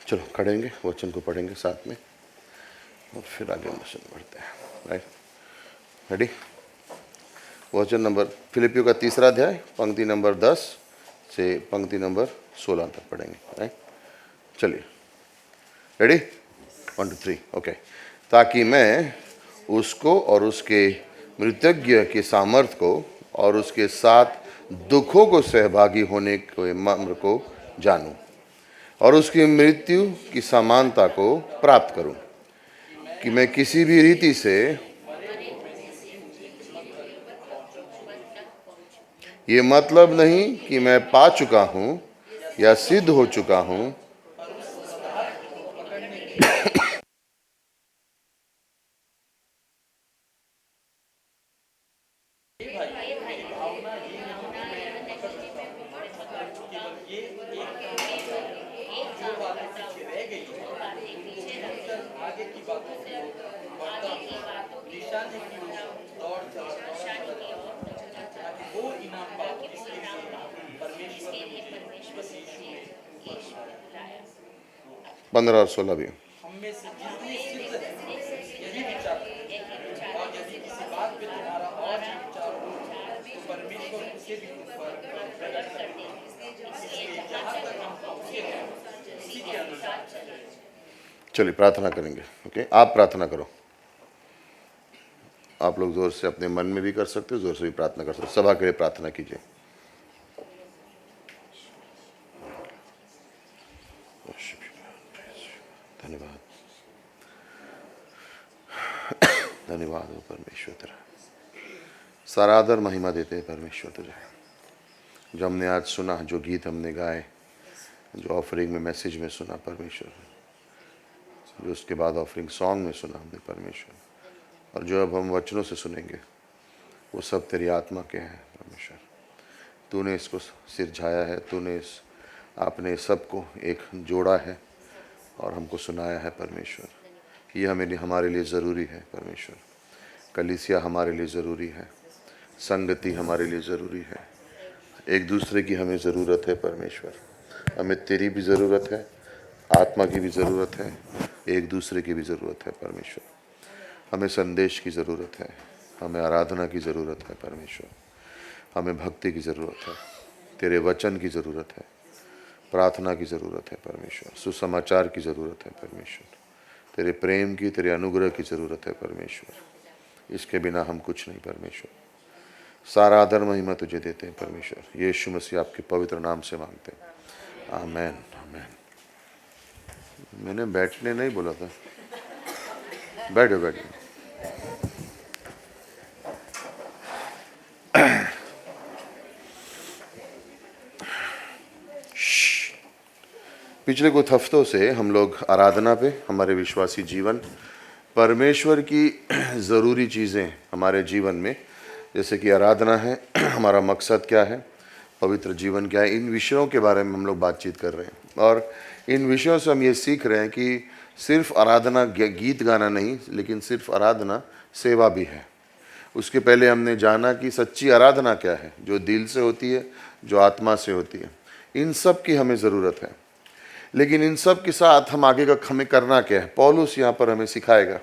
चलो खड़ेंगे, वचन को पढ़ेंगे साथ में और फिर आगे मिशन बढ़ते हैं। Right, ready? वचन नंबर फिलिपियों का 3रा अध्याय पंक्ति नंबर 10 से पंक्ति नंबर 16 तक पढ़ेंगे। राइट, चलिए, रेडी? 1 2 3 ओके। ताकि मैं उसको और उसके मृतज्ञ के सामर्थ को और उसके साथ दुखों को सहभागी होने के मर्म को जानूं और उसकी मृत्यु की समानता को प्राप्त करूं, कि मैं किसी भी रीति से ये मतलब नहीं कि मैं पा चुका हूं या सिद्ध हो चुका हूं, परमेश्वर 15 और 16 भी। हम में से जितनी सिद्ध है यही विचार और यदि किसी बात पे तुम्हारा और भी विचार हो तो परमेश्वर उसे भी तुम पर प्रकट कर दे, इसलिए जहाँ तक हम पहुँचे हैं उसी के अनुसार चले। चलिए प्रार्थना करेंगे। ओके, आप प्रार्थना करो। आप लोग जोर से अपने मन में भी कर सकते हो, जोर से भी प्रार्थना कर सकते हो। सभा के लिए प्रार्थना कीजिए। धन्यवाद, धन्यवाद हो परमेश्वर तेरा। सारा आदर महिमा देते हैं परमेश्वर तुझे। जो हमने आज सुना, जो गीत हमने गाए, जो ऑफरिंग में मैसेज में सुना परमेश्वर, जो उसके बाद ऑफरिंग सॉन्ग में सुना हमने परमेश्वर, और जो अब हम वचनों से सुनेंगे, वो सब तेरी आत्मा के हैं परमेश्वर। तूने इसको सिरझाया है, तूने आपने सबको एक जोड़ा है और हमको सुनाया है परमेश्वर। ये हमारे लिए ज़रूरी है परमेश्वर। कलीसिया हमारे लिए ज़रूरी है, संगति हमारे लिए ज़रूरी है, एक दूसरे की हमें ज़रूरत है परमेश्वर। हमें तेरी भी ज़रूरत है, आत्मा की भी ज़रूरत है, एक दूसरे की भी ज़रूरत है परमेश्वर। हमें संदेश की ज़रूरत है, हमें आराधना की ज़रूरत है परमेश्वर, हमें भक्ति की ज़रूरत है, तेरे वचन की ज़रूरत है, प्रार्थना की ज़रूरत है परमेश्वर, सुसमाचार की ज़रूरत है परमेश्वर, तेरे प्रेम की, तेरे अनुग्रह की ज़रूरत है परमेश्वर। इसके बिना हम कुछ नहीं परमेश्वर। सारा आदर महिमा तुझे देते हैं परमेश्वर। यीशु मसीह आपके पवित्र नाम से मांगते हैं, आमेन, आमेन। मैंने बैठने नहीं बोला था, बैठो बैठो। पिछले कुछ हफ्तों से हम लोग आराधना पे, हमारे विश्वासी जीवन, परमेश्वर की ज़रूरी चीज़ें हमारे जीवन में, जैसे कि आराधना है, हमारा मकसद क्या है, पवित्र जीवन क्या है, इन विषयों के बारे में हम लोग बातचीत कर रहे हैं। और इन विषयों से हम ये सीख रहे हैं कि सिर्फ आराधना गीत गाना नहीं, लेकिन सिर्फ आराधना सेवा भी है। उसके पहले हमने जाना कि सच्ची आराधना क्या है, जो दिल से होती है, जो आत्मा से होती है। इन सब की हमें ज़रूरत है, लेकिन इन सब के साथ हम आगे का हमें करना क्या है। पौलुस यहाँ पर हमें सिखाएगा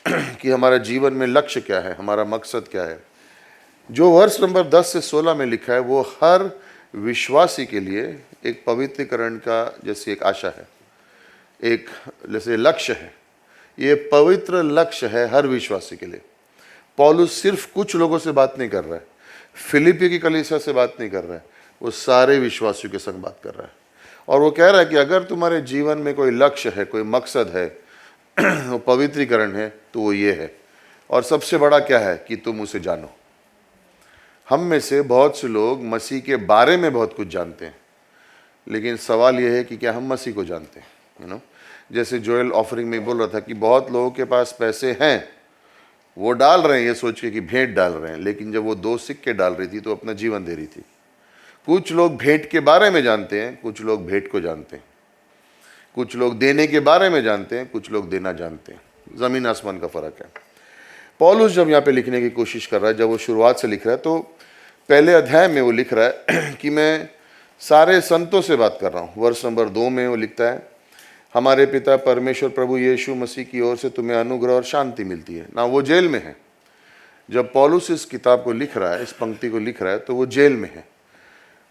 कि हमारा जीवन में लक्ष्य क्या है, हमारा मकसद क्या है। जो वर्ष नंबर 10 से 16 में लिखा है वो हर विश्वासी के लिए एक पवित्रीकरण का जैसी एक आशा है, एक जैसे लक्ष्य है। ये पवित्र लक्ष्य है हर विश्वासी के लिए। पौलुस सिर्फ कुछ लोगों से बात नहीं कर रहा है, फिलिपी की कलीसिया से बात नहीं कर रहा है, वो सारे विश्वासियों के संग बात कर रहा है। और वो कह रहा है कि अगर तुम्हारे जीवन में कोई लक्ष्य है, कोई मकसद है, वो पवित्रीकरण है, तो वो ये है। और सबसे बड़ा क्या है कि तुम उसे जानो। हम में से बहुत से लोग मसीह के बारे में बहुत कुछ जानते हैं, लेकिन सवाल यह है कि क्या हम मसीह को जानते हैं। जैसे जोएल ऑफरिंग में बोल रहा था कि बहुत लोगों के पास पैसे हैं, वो डाल रहे हैं ये सोच के कि भेंट डाल रहे हैं, लेकिन जब वो 2 सिक्के डाल रही थी तो अपना जीवन दे रही थी। कुछ लोग भेंट के बारे में जानते हैं, कुछ लोग भेंट को जानते हैं। कुछ लोग देने के बारे में जानते हैं, कुछ लोग देना जानते हैं। ज़मीन आसमान का फ़र्क है। पौलुस जब यहाँ पे लिखने की कोशिश कर रहा है, जब वो शुरुआत से लिख रहा है, तो पहले अध्याय में वो लिख रहा है कि मैं सारे संतों से बात कर रहा हूँ। वर्ष नंबर 2 में वो लिखता है, हमारे पिता परमेश्वर प्रभु यीशु मसीह की ओर से तुम्हें अनुग्रह और शांति मिलती है। ना वो जेल में है। जब पौलुस इस किताब को लिख रहा है, इस पंक्ति को लिख रहा है, तो वो जेल में है।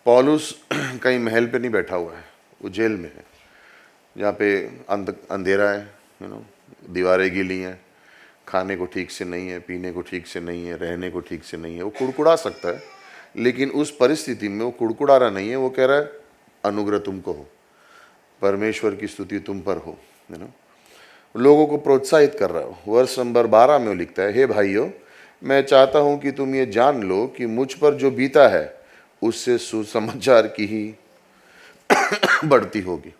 पौलुस कहीं महल पे नहीं बैठा हुआ है, वो जेल में है, जहाँ पे अंधेरा है, दीवारें गीली हैं, खाने को ठीक से नहीं है, पीने को ठीक से नहीं है, रहने को ठीक से नहीं है। वो कुड़कुड़ा सकता है, लेकिन उस परिस्थिति में वो कुड़कुड़ा रहा नहीं है। वो कह रहा है अनुग्रह तुमको हो, परमेश्वर की स्तुति तुम पर हो, लोगों को प्रोत्साहित कर रहा हो। वर्ष नंबर 12 में वो लिखता है, हे भाइयों, मैं चाहता हूं कि तुम ये जान लो कि मुझ पर जो बीता है उससे सुसमाचार की ही बढ़ती होगी।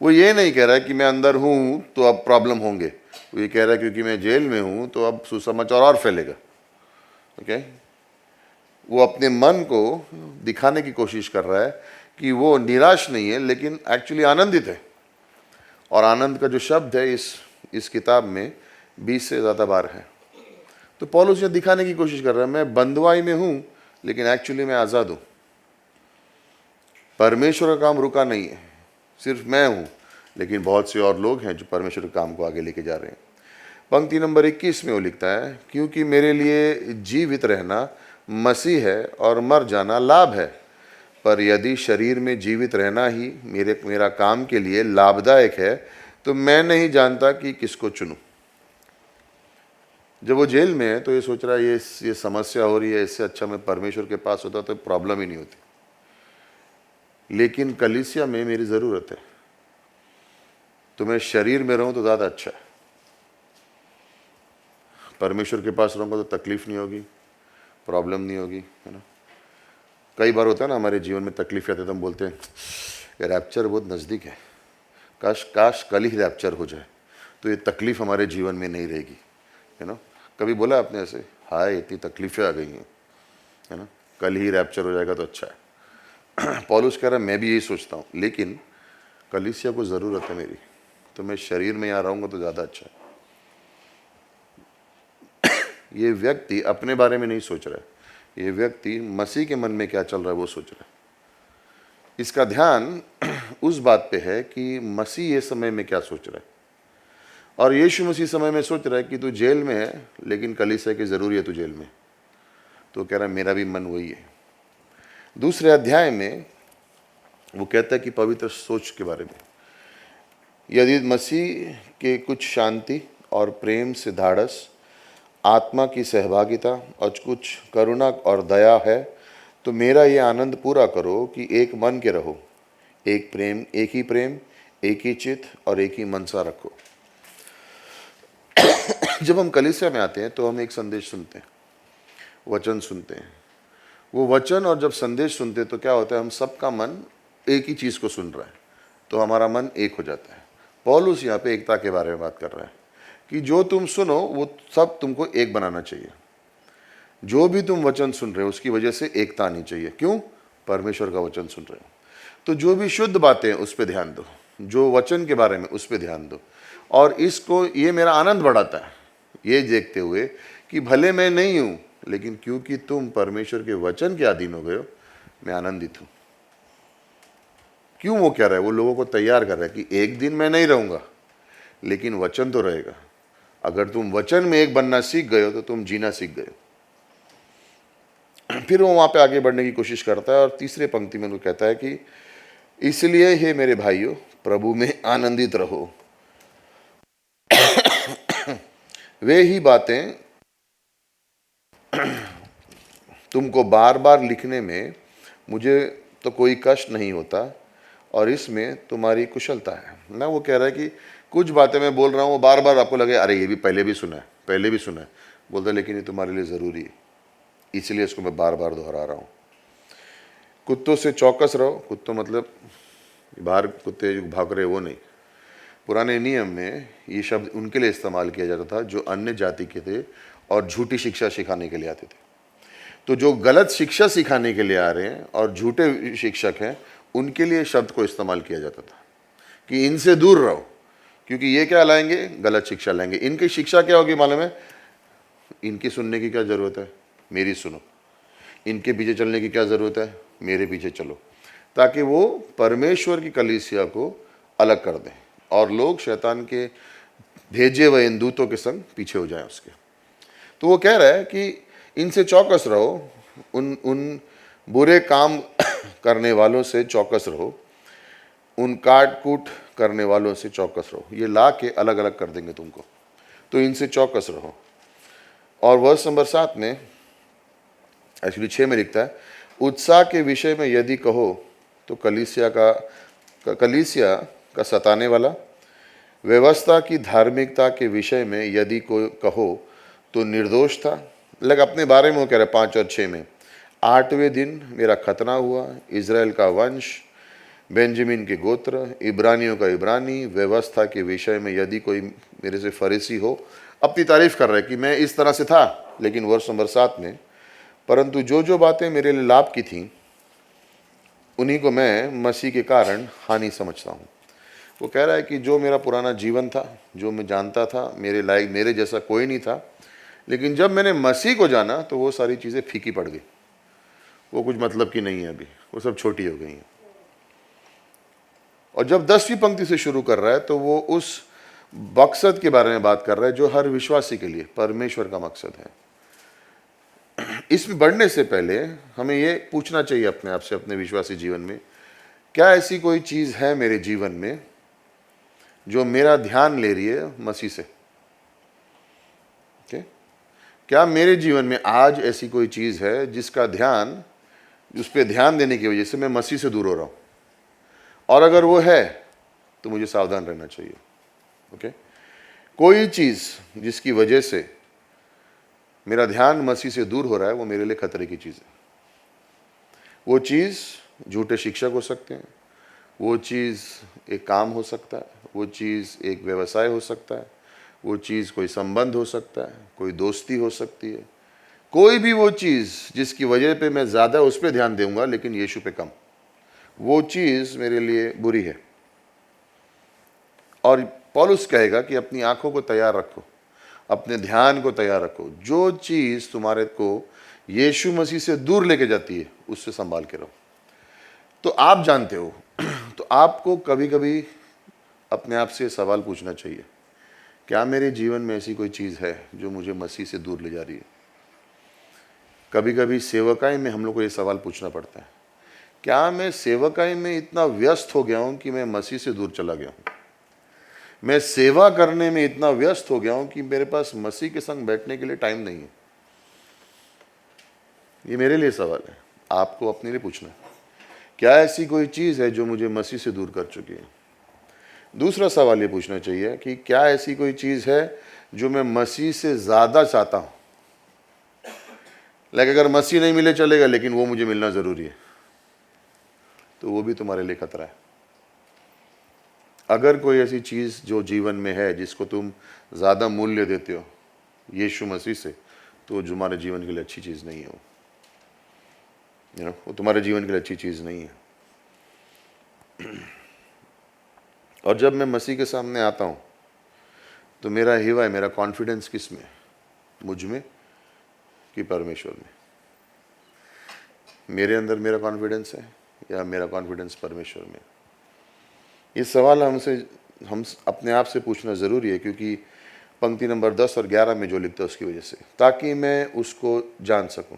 वो ये नहीं कह रहा है कि मैं अंदर हूं तो अब प्रॉब्लम होंगे। वो ये कह रहा है क्योंकि मैं जेल में हूं तो अब सुसमाचार और फैलेगा। ओके, वो अपने मन को दिखाने की कोशिश कर रहा है कि वो निराश नहीं है, लेकिन एक्चुअली आनंदित है। और आनंद का जो शब्द है इस किताब में 20 से ज़्यादा बार है। तो पौलुस ये दिखाने की कोशिश कर रहा है, मैं बंधुआई में हूं लेकिन एक्चुअली मैं आज़ाद हूं। परमेश्वर का काम रुका नहीं है, सिर्फ मैं हूं, लेकिन बहुत से और लोग हैं जो परमेश्वर के काम को आगे लेके जा रहे हैं। पंक्ति नंबर 21 में वो लिखता है, क्योंकि मेरे लिए जीवित रहना मसीह है और मर जाना लाभ है। पर यदि शरीर में जीवित रहना ही मेरा काम के लिए लाभदायक है तो मैं नहीं जानता कि किसको चुनूं। जब वो जेल में है तो ये सोच रहा है ये समस्या हो रही है, इससे अच्छा मैं परमेश्वर के पास होता तो प्रॉब्लम ही नहीं होती। लेकिन कलीसिया में मेरी ज़रूरत है, तो मैं शरीर में रहूं तो ज़्यादा अच्छा है। परमेश्वर के पास रहूंगा तो तकलीफ नहीं होगी, प्रॉब्लम नहीं होगी, है ना। कई बार होता है ना हमारे जीवन में तकलीफ आती है तो हम बोलते हैं ये रैप्चर बहुत नज़दीक है, काश काश कल ही रैप्चर हो जाए तो ये तकलीफ हमारे जीवन में नहीं रहेगी, है ना। कभी बोला आपने ऐसे, हाय इतनी तकलीफें आ गई हैं, है ना, कल ही रैप्चर हो जाएगा तो अच्छा है। पौलुस कह रहा है मैं भी यही सोचता हूँ, लेकिन कलीसिया को ज़रूरत है मेरी, तो मैं शरीर में यहाँ रहूँगा तो ज़्यादा अच्छा है। ये व्यक्ति अपने बारे में नहीं सोच रहा है, ये व्यक्ति मसीह के मन में क्या चल रहा है वो सोच रहा है। इसका ध्यान उस बात पे है कि मसीह ये समय में क्या सोच रहा है। और यीशु मसीह समय में सोच रहा है कि तू जेल में है, लेकिन कलीसिया की ज़रूरी है तू जेल में। तो कह रहा है मेरा भी मन वही है। दूसरे अध्याय में वो कहता है कि पवित्र सोच के बारे में, यदि मसीह के कुछ शांति और प्रेम से धाड़स, आत्मा की सहभागिता और कुछ करुणा और दया है, तो मेरा ये आनंद पूरा करो कि एक मन के रहो, एक ही प्रेम, एक ही चित्त और एक ही मनसा रखो। जब हम कलीसिया में आते हैं तो हम एक संदेश सुनते हैं, वचन सुनते हैं। वो वचन और जब संदेश सुनते हैं तो क्या होता है, हम सबका मन एक ही चीज़ को सुन रहा है, तो हमारा मन एक हो जाता है। पौलुस यहाँ पे एकता के बारे में बात कर रहा है कि जो तुम सुनो वो सब तुमको एक बनाना चाहिए। जो भी तुम वचन सुन रहे हो उसकी वजह से एकता आनी चाहिए। क्यों? परमेश्वर का वचन सुन रहे हो। तो जो भी शुद्ध बातें उस पर ध्यान दो, जो वचन के बारे में उस पर ध्यान दो। और इसको ये मेरा आनंद बढ़ाता है, ये देखते हुए कि भले मैं नहीं हूँ, लेकिन क्योंकि तुम परमेश्वर के वचन के अधीन हो गए हो, मैं आनंदित हूँ। क्यों वो कह रहा है? वो लोगों को तैयार कर रहा है कि एक दिन मैं नहीं रहूँगा, लेकिन वचन तो रहेगा। अगर तुम वचन में एक बनना सीख गए हो तो तुम जीना सीख गए हो। फिर वो वहाँ पे आगे बढ़ने की कोशिश करता है और तीसरे पंक्ति में वो कहता है कि इसलिए हे मेरे भाइयों, प्रभु में आनंदित रहो। वे ही बातें तुमको बार बार लिखने में मुझे तो कोई कष्ट नहीं होता और इसमें तुम्हारी कुशलता है ना। वो कह रहा है कि कुछ बातें मैं बोल रहा हूँ वो बार बार आपको लगे अरे ये भी पहले भी सुना है, बोलता है लेकिन ये तुम्हारे लिए ज़रूरी है, इसलिए इसको मैं बार बार दोहरा रहा हूँ। कुत्तों से चौकस रहो। कुत्तों मतलब बाहर कुत्ते जो भाग रहे वो नहीं। पुराने नियम में ये शब्द उनके लिए इस्तेमाल किया जाता था जो अन्य जाति के थे और झूठी शिक्षा सिखाने के लिए आते थे। तो जो गलत शिक्षा सिखाने के लिए आ रहे हैं और झूठे शिक्षक हैं, उनके लिए शब्द को इस्तेमाल किया जाता था कि इनसे दूर रहो, क्योंकि ये क्या लाएंगे? गलत शिक्षा लाएंगे। इनकी शिक्षा क्या होगी मालूम है? इनकी सुनने की क्या ज़रूरत है? मेरी सुनो। इनके पीछे चलने की क्या ज़रूरत है? मेरे पीछे चलो, ताकि वो परमेश्वर की कलीसिया को अलग कर दें, और लोग शैतान के भेजे हुए इन दूतों के संग पीछे हो जाएं उसके। तो वो कह रहा है कि इनसे चौकस रहो, उन उन बुरे काम करने वालों से चौकस रहो, उन काट कूट करने वालों से चौकस रहो। ये ला के अलग अलग कर देंगे तुमको, तो इनसे चौकस रहो। और वर्ष नंबर 7 में, एक्चुअली 6 में लिखता है, उत्साह के विषय में यदि कहो तो कलीसिया का सताने वाला, व्यवस्था की धार्मिकता के विषय में यदि कोई कहो तो निर्दोष था। लग अपने बारे में वो कह रहा है 5 और 6 में, 8वें दिन मेरा खतना हुआ, इज़राइल का वंश, बेंजामिन के गोत्र, इब्रानियों का इब्रानी, व्यवस्था के विषय में यदि कोई मेरे से फरीसी हो। अपनी तारीफ कर रहा है कि मैं इस तरह से था। लेकिन वर्ष नंबर 7 में, परंतु जो जो बातें मेरे लिए लाभ की थीं उन्हीं को मैं मसीह के कारण हानि समझता हूँ। वो कह रहा है कि जो मेरा पुराना जीवन था, जो मैं जानता था, मेरे लायक मेरे जैसा कोई नहीं था, लेकिन जब मैंने मसीह को जाना तो वो सारी चीज़ें फीकी पड़ गई, वो कुछ मतलब की नहीं है, अभी वो सब छोटी हो गई हैं। और जब 10वीं पंक्ति से शुरू कर रहा है तो वो उस मकसद के बारे में बात कर रहा है जो हर विश्वासी के लिए परमेश्वर का मकसद है। इसमें बढ़ने से पहले हमें ये पूछना चाहिए अपने आप से, अपने विश्वासी जीवन में, क्या ऐसी कोई चीज़ है मेरे जीवन में जो मेरा ध्यान ले रही है मसीह से? ओके, क्या मेरे जीवन में आज ऐसी कोई चीज़ है जिसका ध्यान, उस पर ध्यान देने की वजह से मैं मसीह से दूर हो रहा हूँ? और अगर वो है तो मुझे सावधान रहना चाहिए। ओके, कोई चीज़ जिसकी वजह से मेरा ध्यान मसीह से दूर हो रहा है, वो मेरे लिए खतरे की चीज़ है। वो चीज़ झूठे शिक्षक हो सकते हैं, वो चीज़ एक काम हो सकता है, वो चीज़ एक व्यवसाय हो सकता है, वो चीज़ कोई संबंध हो सकता है, कोई दोस्ती हो सकती है, कोई भी वो चीज़ जिसकी वजह पे मैं ज़्यादा उस पर ध्यान दूंगा लेकिन यीशु पे कम, वो चीज़ मेरे लिए बुरी है। और पौलुस कहेगा कि अपनी आंखों को तैयार रखो, अपने ध्यान को तैयार रखो। जो चीज़ तुम्हारे को यीशु मसीह से दूर लेके जाती है उससे संभाल के रहो। तो आप जानते हो तो आपको कभी कभी अपने आप से सवाल पूछना चाहिए, क्या मेरे जीवन में ऐसी कोई चीज़ है जो मुझे मसीह से दूर ले जा रही है? कभी कभी सेवकाई में हम लोग को ये सवाल पूछना पड़ता है, क्या मैं सेवकाई में इतना व्यस्त हो गया हूँ कि मैं मसीह से दूर चला गया हूँ? मैं सेवा करने में इतना व्यस्त हो गया हूँ कि मेरे पास मसीह के संग बैठने के लिए टाइम नहीं है? ये मेरे लिए सवाल है, आपको अपने लिए पूछना है, क्या ऐसी कोई चीज़ है जो मुझे मसीह से दूर कर चुकी है? दूसरा सवाल ये पूछना चाहिए कि क्या ऐसी कोई चीज़ है जो मैं मसीह से ज़्यादा चाहता हूँ? लाइक अगर मसीह नहीं मिले चलेगा लेकिन वो मुझे मिलना ज़रूरी है, तो वो भी तुम्हारे लिए खतरा है। अगर कोई ऐसी चीज़ जो जीवन में है जिसको तुम ज़्यादा मूल्य देते हो यीशु मसीह से, तो वो तुम्हारे जीवन के लिए अच्छी चीज़ नहीं है। वो तुम्हारे जीवन के लिए अच्छी चीज़ नहीं है। और जब मैं मसीह के सामने आता हूँ तो मेरा हिवा है, मेरा कॉन्फिडेंस किस में? मुझ में कि परमेश्वर में? मेरे अंदर मेरा कॉन्फिडेंस है या मेरा कॉन्फिडेंस परमेश्वर में? ये सवाल हम अपने आप से पूछना ज़रूरी है, क्योंकि पंक्ति नंबर 10 और 11 में जो लिखता है उसकी वजह से, ताकि मैं उसको जान सकूं,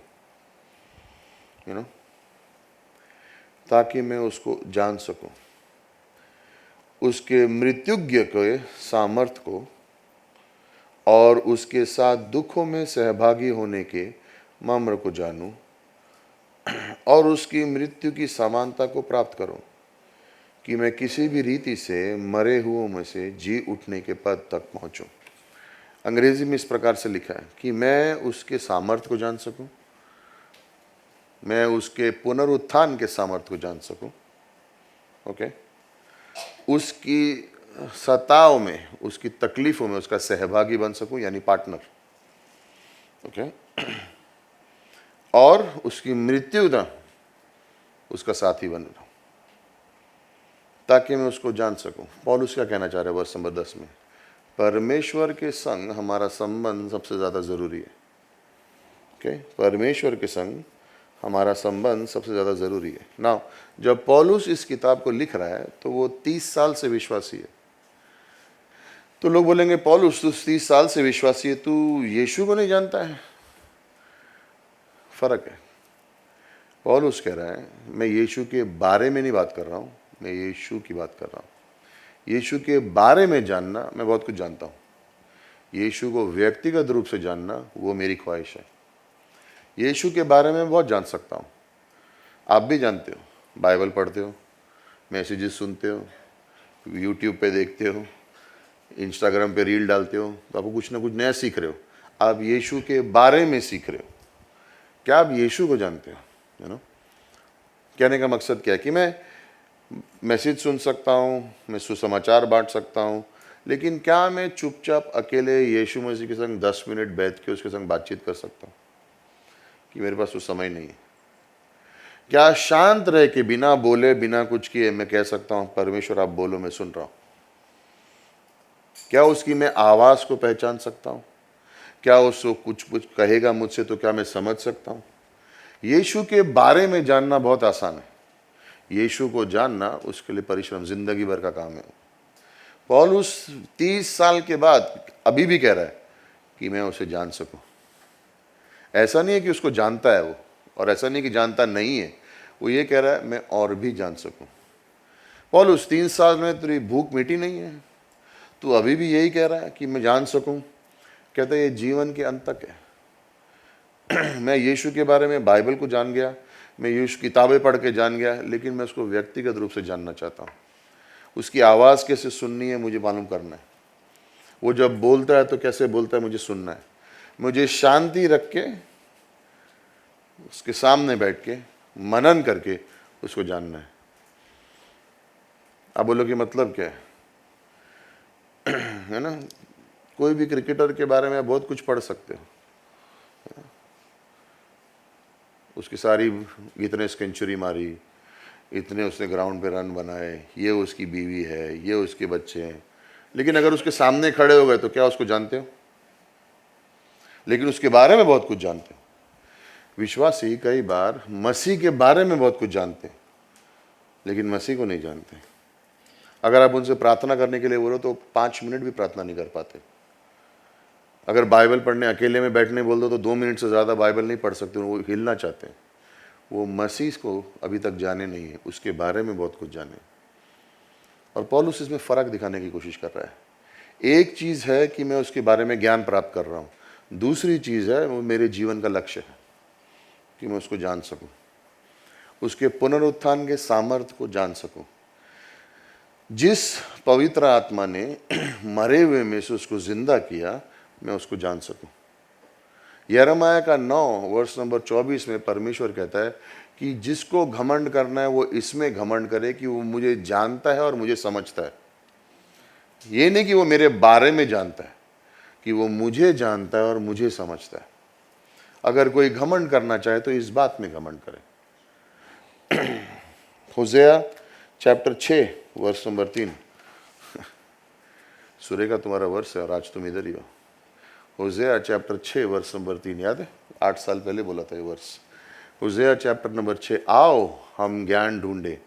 ताकि मैं उसको जान सकूं, उसके मृत्युज्ञ के सामर्थ्य को और उसके साथ दुखों में सहभागी होने के मर्म को जानूं और उसकी मृत्यु की समानता को प्राप्त करूं, कि मैं किसी भी रीति से मरे हुओं में से जी उठने के पद तक पहुंचूं। अंग्रेजी में इस प्रकार से लिखा है कि मैं उसके सामर्थ्य को जान सकूं, मैं उसके पुनरुत्थान के सामर्थ्य को जान सकूं, ओके, उसकी सताव में, उसकी तकलीफों में उसका सहभागी बन सकूं, यानी पार्टनर, ओके, और उसकी मृत्यु ना उसका साथी बन रहा, ताकि मैं उसको जान सकूं। पौलुस क्या कहना चाह रहे हैं वर्ष नंबर 10 में? परमेश्वर के संग हमारा संबंध सबसे ज़्यादा ज़रूरी है। ओके, परमेश्वर के संग हमारा संबंध सबसे ज़्यादा ज़रूरी है ना। जब पौलुस इस किताब को लिख रहा है तो वो 30 साल से विश्वासी है, तो लोग बोलेंगे पौलुस तू 30 साल से विश्वासी है, तू यीशु को नहीं जानता है? फर्क है। पौलुस कह रहा है मैं यीशु के बारे में नहीं बात कर रहा हूँ, मैं यीशु की बात कर रहा हूँ। यीशु के बारे में जानना मैं बहुत कुछ जानता हूँ, यीशु को व्यक्तिगत रूप से जानना वो मेरी ख्वाहिश है। यीशु के बारे में बहुत जान सकता हूँ, आप भी जानते हो, बाइबल पढ़ते हो, मैसेजेस सुनते हो, यूट्यूब पे देखते हो, इंस्टाग्राम पे रील डालते हो, तो आपको कुछ ना कुछ नया सीख रहे हो। आप यीशु के बारे में सीख रहे हो। क्या आप यीशु को जानते हो? यू नो, कहने का मकसद क्या है कि मैं मैसेज सुन सकता हूँ, मैं सुसमाचार बांट सकता हूँ, लेकिन क्या मैं चुपचाप अकेले यीशु मसीह के संग 10 मिनट बैठ के उसके संग बातचीत कर सकता हूँ? कि मेरे पास वो समय नहीं है। क्या शांत रह के बिना बोले बिना कुछ किए मैं कह सकता हूँ परमेश्वर आप बोलो मैं सुन रहा हूँ? क्या उसकी मैं आवाज़ को पहचान सकता हूँ? क्या उसको कुछ कुछ कहेगा मुझसे तो क्या मैं समझ सकता हूँ? यीशु के बारे में जानना बहुत आसान है, यीशु को जानना उसके लिए परिश्रम जिंदगी भर का काम है। पौलुस 30 साल के बाद अभी भी कह रहा है कि मैं उसे जान सकूं। ऐसा नहीं है कि उसको जानता है वो, और ऐसा नहीं कि जानता नहीं है, वो ये कह रहा है मैं और भी जान सकूं। पौलुस 3 साल में तेरी भूख मिटी नहीं है, तू अभी भी यही कह रहा है कि मैं जान सकूं? कहता है ये जीवन के अंत तक है। मैं यीशु के बारे में बाइबल को जान गया, मैं यीशु किताबें पढ़ के जान गया, लेकिन मैं उसको व्यक्तिगत रूप से जानना चाहता हूँ। उसकी आवाज़ कैसे सुननी है मुझे मालूम करना है, वो जब बोलता है तो कैसे बोलता है मुझे सुनना है। मुझे शांति रख के उसके सामने बैठ के मनन करके उसको जानना है। आप बोलो कि मतलब क्या है ना? कोई भी क्रिकेटर के बारे में आप बहुत कुछ पढ़ सकते हो, उसकी सारी इतने सेंचुरी मारी, इतने उसने ग्राउंड पे रन बनाए, ये उसकी बीवी है, ये उसके बच्चे हैं, लेकिन अगर उसके सामने खड़े हो गए तो क्या उसको जानते हो? लेकिन उसके बारे में बहुत कुछ जानते हो। विश्वासी कई बार मसीह के बारे में बहुत कुछ जानते हैं, लेकिन मसीह को नहीं जानते। अगर आप उनसे प्रार्थना करने के लिए बोलो तो 5 मिनट भी प्रार्थना नहीं कर पाते। अगर बाइबल पढ़ने अकेले में बैठने बोल दो तो 2 मिनट से ज़्यादा बाइबल नहीं पढ़ सकते, वो हिलना चाहते हैं। वो मसीह को अभी तक जाने नहीं है, उसके बारे में बहुत कुछ जाने। और पौलुस इसमें फ़र्क दिखाने की कोशिश कर रहा है। एक चीज़ है कि मैं उसके बारे में ज्ञान प्राप्त कर रहा हूँ, दूसरी चीज़ है वो मेरे जीवन का लक्ष्य है कि मैं उसको जान सकूँ, उसके पुनरुत्थान के सामर्थ्य को जान सकूँ। जिस पवित्र आत्मा ने मरे हुए में से उसको जिंदा किया, मैं उसको जान सकूं। यिर्मयाह का 9 वर्ष नंबर 24 में परमेश्वर कहता है कि जिसको घमंड करना है वो इसमें घमंड करे कि वो मुझे जानता है और मुझे समझता है। ये नहीं कि वो मेरे बारे में जानता है, कि वो मुझे जानता है और मुझे समझता है। अगर कोई घमंड करना चाहे तो इस बात में घमंड करे। होसेया चैप्टर 6 वर्ष नंबर 3। सूर्य का तुम्हारा वर्ष है और आज तुम इधर ही हो। होसेया चैप्टर 6 वर्ष नंबर 3, याद है? 8 साल पहले बोला था ये वर्ष। होसेया चैप्टर नंबर 6, आओ हम ज्ञान ढूंढे,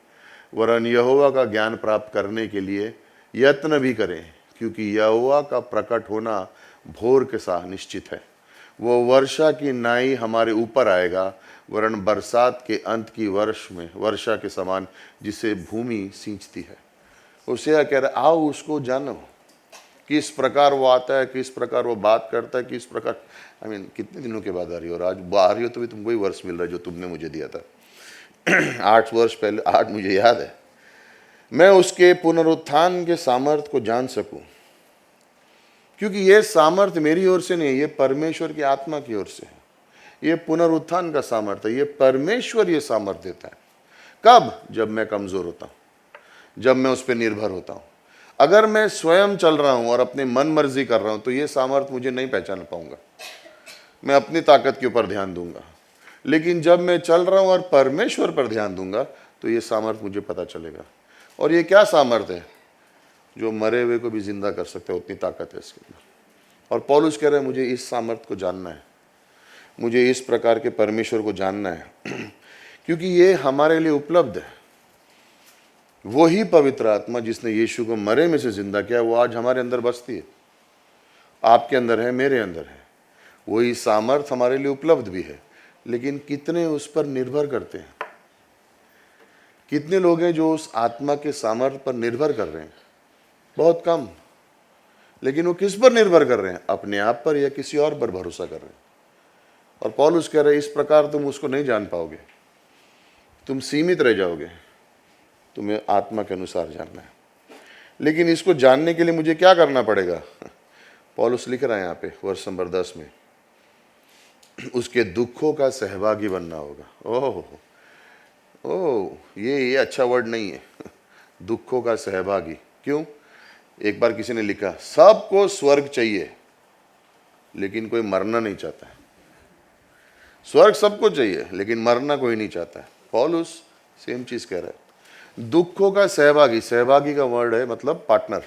वरन यहोवा का ज्ञान प्राप्त करने के लिए यत्न भी करें, क्योंकि यहोवा का प्रकट होना भोर के सा निश्चित है। वो वर्षा की नाई हमारे ऊपर आएगा, वरन बरसात के अंत की वर्षा के समान, जिसे भूमि सींचती है। होसेया कह रहा आओ उसको जानो, किस प्रकार वो आता है, किस प्रकार वो बात करता है, किस प्रकार कितने दिनों के बाद आ रही हो, और आज आ रही हो तो भी तुमको ही वर्ष मिल रहा है जो तुमने मुझे दिया था। 8 वर्ष पहले, 8 मुझे याद है। मैं उसके पुनरुत्थान के सामर्थ्य को जान सकूं, क्योंकि ये सामर्थ्य मेरी ओर से नहीं है, ये परमेश्वर की आत्मा की ओर से है। ये पुनरुत्थान का सामर्थ्य है, ये परमेश्वर ये सामर्थ्य देता है। कब? जब मैं कमजोर होता हूं, जब मैं उस पर निर्भर होता हूं। अगर मैं स्वयं चल रहा हूं और अपनी मन मर्जी कर रहा हूं तो ये सामर्थ्य मुझे नहीं पहचान पाऊंगा, मैं अपनी ताकत के ऊपर ध्यान दूंगा। लेकिन जब मैं चल रहा हूं और परमेश्वर पर ध्यान दूंगा तो ये सामर्थ्य मुझे पता चलेगा। और ये क्या सामर्थ्य है? जो मरे हुए को भी जिंदा कर सकते हैं, उतनी ताकत है इसके अंदर। और पौलुस कह रहे हैं मुझे इस सामर्थ्य को जानना है, मुझे इस प्रकार के परमेश्वर को जानना है, क्योंकि ये हमारे लिए उपलब्ध है। वही पवित्र आत्मा जिसने यीशु को मरे में से जिंदा किया, वो आज हमारे अंदर बसती है, आपके अंदर है, मेरे अंदर है। वही सामर्थ हमारे लिए उपलब्ध भी है, लेकिन कितने उस पर निर्भर करते हैं? कितने लोग हैं जो उस आत्मा के सामर्थ पर निर्भर कर रहे हैं? बहुत कम। लेकिन वो किस पर निर्भर कर रहे हैं? अपने आप पर या किसी और पर भरोसा कर रहे हैं। और पौलुस कह रहे हैं, इस प्रकार तुम उसको नहीं जान पाओगे, तुम सीमित रह जाओगे, तुम्हें आत्मा के अनुसार जानना है। लेकिन इसको जानने के लिए मुझे क्या करना पड़ेगा? पौलुस लिख रहा है यहाँ पे वर्ष नंबर 10 में, उसके दुखों का सहभागी बनना होगा। ओह ओह, ये अच्छा वर्ड नहीं है, दुखों का सहभागी। क्यों? एक बार किसी ने लिखा, सबको स्वर्ग चाहिए लेकिन कोई मरना नहीं चाहता है। स्वर्ग सबको चाहिए लेकिन मरना कोई नहीं चाहता है। पौलुस सेम चीज कह रहा है, दुखों का सहभागी। सहभागी का वर्ड है मतलब पार्टनर।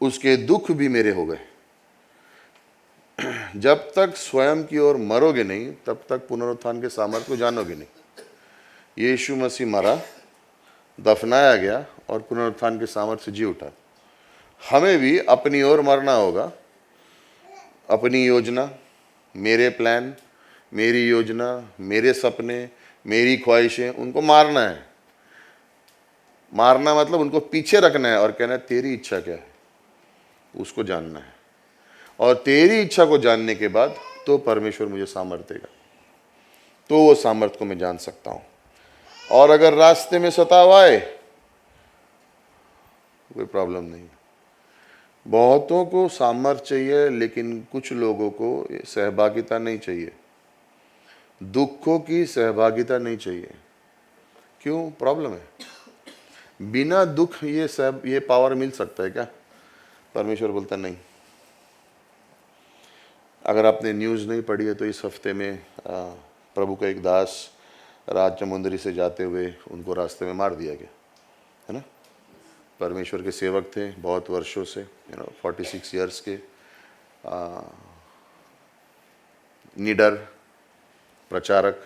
उसके दुख भी मेरे हो गए। जब तक स्वयं की ओर मरोगे नहीं, तब तक पुनरुत्थान के सामर्थ्य को जानोगे नहीं। यीशु मसीह मरा, दफनाया गया और पुनरुत्थान के सामर्थ्य से जी उठा। हमें भी अपनी ओर मरना होगा। अपनी योजना, मेरे प्लान, मेरी योजना, मेरे सपने, मेरी ख्वाहिशें, उनको मारना है। मारना मतलब उनको पीछे रखना है और कहना है तेरी इच्छा क्या है, उसको जानना है। और तेरी इच्छा को जानने के बाद तो परमेश्वर मुझे सामर्थ्य देगा, तो वो सामर्थ्य को मैं जान सकता हूं। और अगर रास्ते में सताव आए, कोई प्रॉब्लम नहीं। बहुतों को सामर्थ्य चाहिए, लेकिन कुछ लोगों को सहभागिता नहीं चाहिए, दुखों की सहभागिता नहीं चाहिए। क्यों? प्रॉब्लम है। बिना दुख ये पावर मिल सकता है क्या? परमेश्वर बोलता नहीं। अगर आपने न्यूज़ नहीं पढ़ी है तो इस हफ्ते में प्रभु का एक दास राजचमुंदरी से जाते हुए उनको रास्ते में मार दिया गया, है ना। परमेश्वर के सेवक थे बहुत वर्षों से, 46 ईयर्स के, निडर प्रचारक,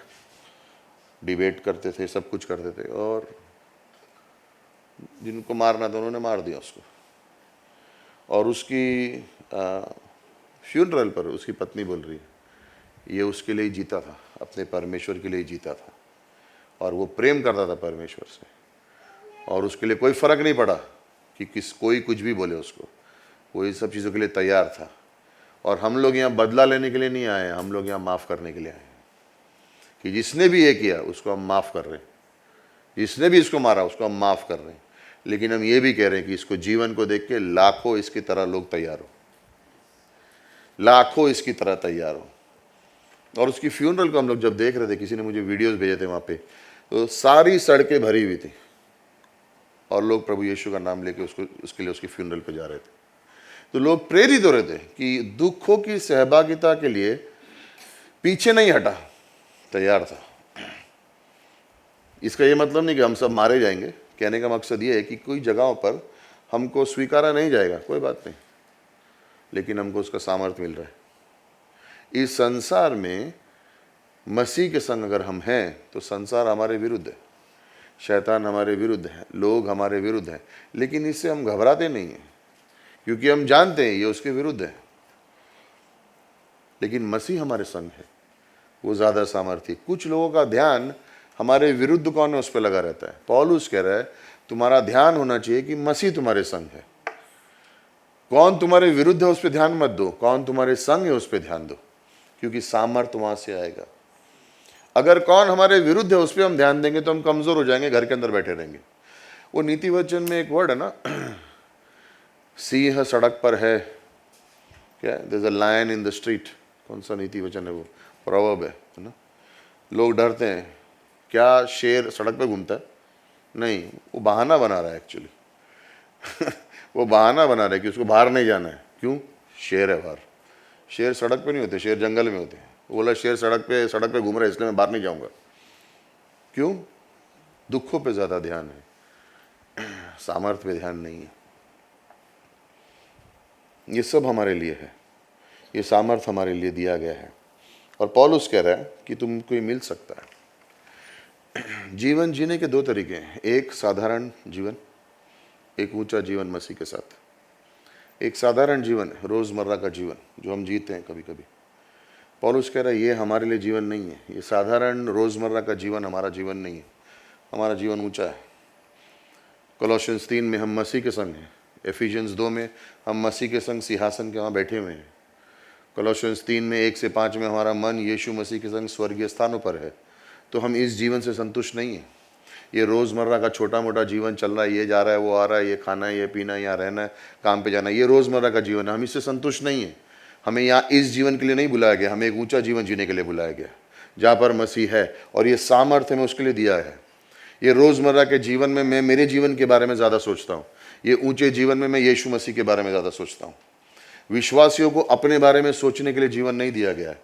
डिबेट करते थे, सब कुछ करते थे, और जिनको मारना था उन्होंने मार दिया उसको। और उसकी फ्यूनरल पर उसकी पत्नी बोल रही है ये उसके लिए जीता था, अपने परमेश्वर के लिए जीता था, और वो प्रेम करता था परमेश्वर से, और उसके लिए कोई फर्क नहीं पड़ा कि कोई कुछ भी बोले उसको, वो इन सब चीज़ों के लिए तैयार था। और हम लोग यहाँ बदला लेने के लिए नहीं आए हैं, हम लोग यहाँ माफ़ करने के लिए आए हैं, कि जिसने भी ये किया उसको हम माफ़ कर रहे हैं, जिसने भी इसको मारा उसको हम माफ़ कर रहे हैं। लेकिन हम ये भी कह रहे हैं कि इसको जीवन को देख के लाखों इसकी तरह लोग तैयार हो, लाखों इसकी तरह तैयार हो। और उसकी फ्यूनरल को हम लोग जब देख रहे थे, किसी ने मुझे वीडियोस भेजे थे वहाँ पे, तो सारी सड़कें भरी हुई थी और लोग प्रभु यीशु का नाम लेके उसके लिए उसकी फ्यूनरल पे जा रहे थे। तो लोग प्रेरित हो रहे थे कि दुखों की सहभागिता के लिए पीछे नहीं हटा, तैयार था। इसका ये मतलब नहीं कि हम सब मारे जाएंगे। कहने का मकसद ये है कि कोई जगहों पर हमको स्वीकारा नहीं जाएगा, कोई बात नहीं, लेकिन हमको उसका सामर्थ्य मिल रहा है। इस संसार में मसीह के संग अगर हम हैं तो संसार हमारे विरुद्ध है, शैतान हमारे विरुद्ध है, लोग हमारे विरुद्ध हैं, लेकिन इससे हम घबराते नहीं हैं, क्योंकि हम जानते हैं ये उसके विरुद्ध है। लेकिन मसीह हमारे संग है, वो ज़्यादा सामर्थ्य। कुछ लोगों का ध्यान हमारे विरुद्ध कौन है उस पर लगा रहता है। पौलुस कह रहा है तुम्हारा ध्यान होना चाहिए कि मसीह तुम्हारे संग है। कौन तुम्हारे विरुद्ध है उस पर ध्यान मत दो, कौन तुम्हारे संग है उस पर ध्यान दो, क्योंकि सामर्थ्य वहां से आएगा। अगर कौन हमारे विरुद्ध है उस पर हम ध्यान देंगे तो हम कमजोर हो जाएंगे, घर के अंदर बैठे रहेंगे। वो नीति वचन में एक वर्ड है ना, सिंह सड़क पर है, क्या, there is a lion in the street. कौन सा नीति वचन है वो? प्रोवर्ब है ना। लोग डरते हैं, क्या शेर सड़क पे घूमता है? नहीं, वो बहाना बना रहा है एक्चुअली वो बहाना बना रहा है कि उसको बाहर नहीं जाना है। क्यों? शेर है बाहर। शेर सड़क पे नहीं होते, शेर जंगल में होते हैं। वो बोला शेर सड़क पे घूम रहा है इसलिए मैं बाहर नहीं जाऊंगा। क्यों? दुखों पे ज़्यादा ध्यान है, सामर्थ्य पे ध्यान नहीं है। ये सब हमारे लिए है, ये सामर्थ्य हमारे लिए दिया गया है। और पौलुस कह रहा है कि तुमको ये मिल सकता है। जीवन जीने के दो तरीके हैं, एक साधारण जीवन, एक ऊंचा जीवन मसीह के साथ। एक साधारण जीवन है, रोज़मर्रा का जीवन जो हम जीते हैं कभी कभी। पौलुस कह रहा है ये हमारे लिए जीवन नहीं है, ये साधारण रोज़मर्रा का जीवन हमारा जीवन नहीं है, हमारा जीवन ऊंचा है। कोलोसियंस 3 में हम मसीह के संग हैं, एफिशियंस 2 में हम मसीह के संग सिंहासन के वहाँ बैठे हुए हैं। कोलोसियंस 3 में 1 से 5 में हमारा मन यीशु मसीह के संग स्वर्गीय स्थानों पर है। तो हम इस जीवन से संतुष्ट नहीं हैं। ये रोज़मर्रा का छोटा मोटा जीवन चल रहा है, ये जा रहा है, वो आ रहा है, ये खाना है, ये पीना है, यहाँ रहना है, काम पे जाना है, ये रोज़मर्रा का जीवन है, हम इससे संतुष्ट नहीं हैं। हमें यहाँ इस जीवन के लिए नहीं बुलाया गया, हमें एक ऊंचा जीवन जीने के लिए बुलाया गया जहाँ पर मसीह है, और ये सामर्थ्य हमें उसके लिए दिया है। ये रोज़मर्रा के जीवन में मैं मेरे जीवन के बारे में ज़्यादा सोचता हूँ, ये ऊंचे जीवन में मैं यीशु मसीह के बारे में ज़्यादा सोचता हूँ। विश्वासियों को अपने बारे में सोचने के लिए जीवन नहीं दिया गया है,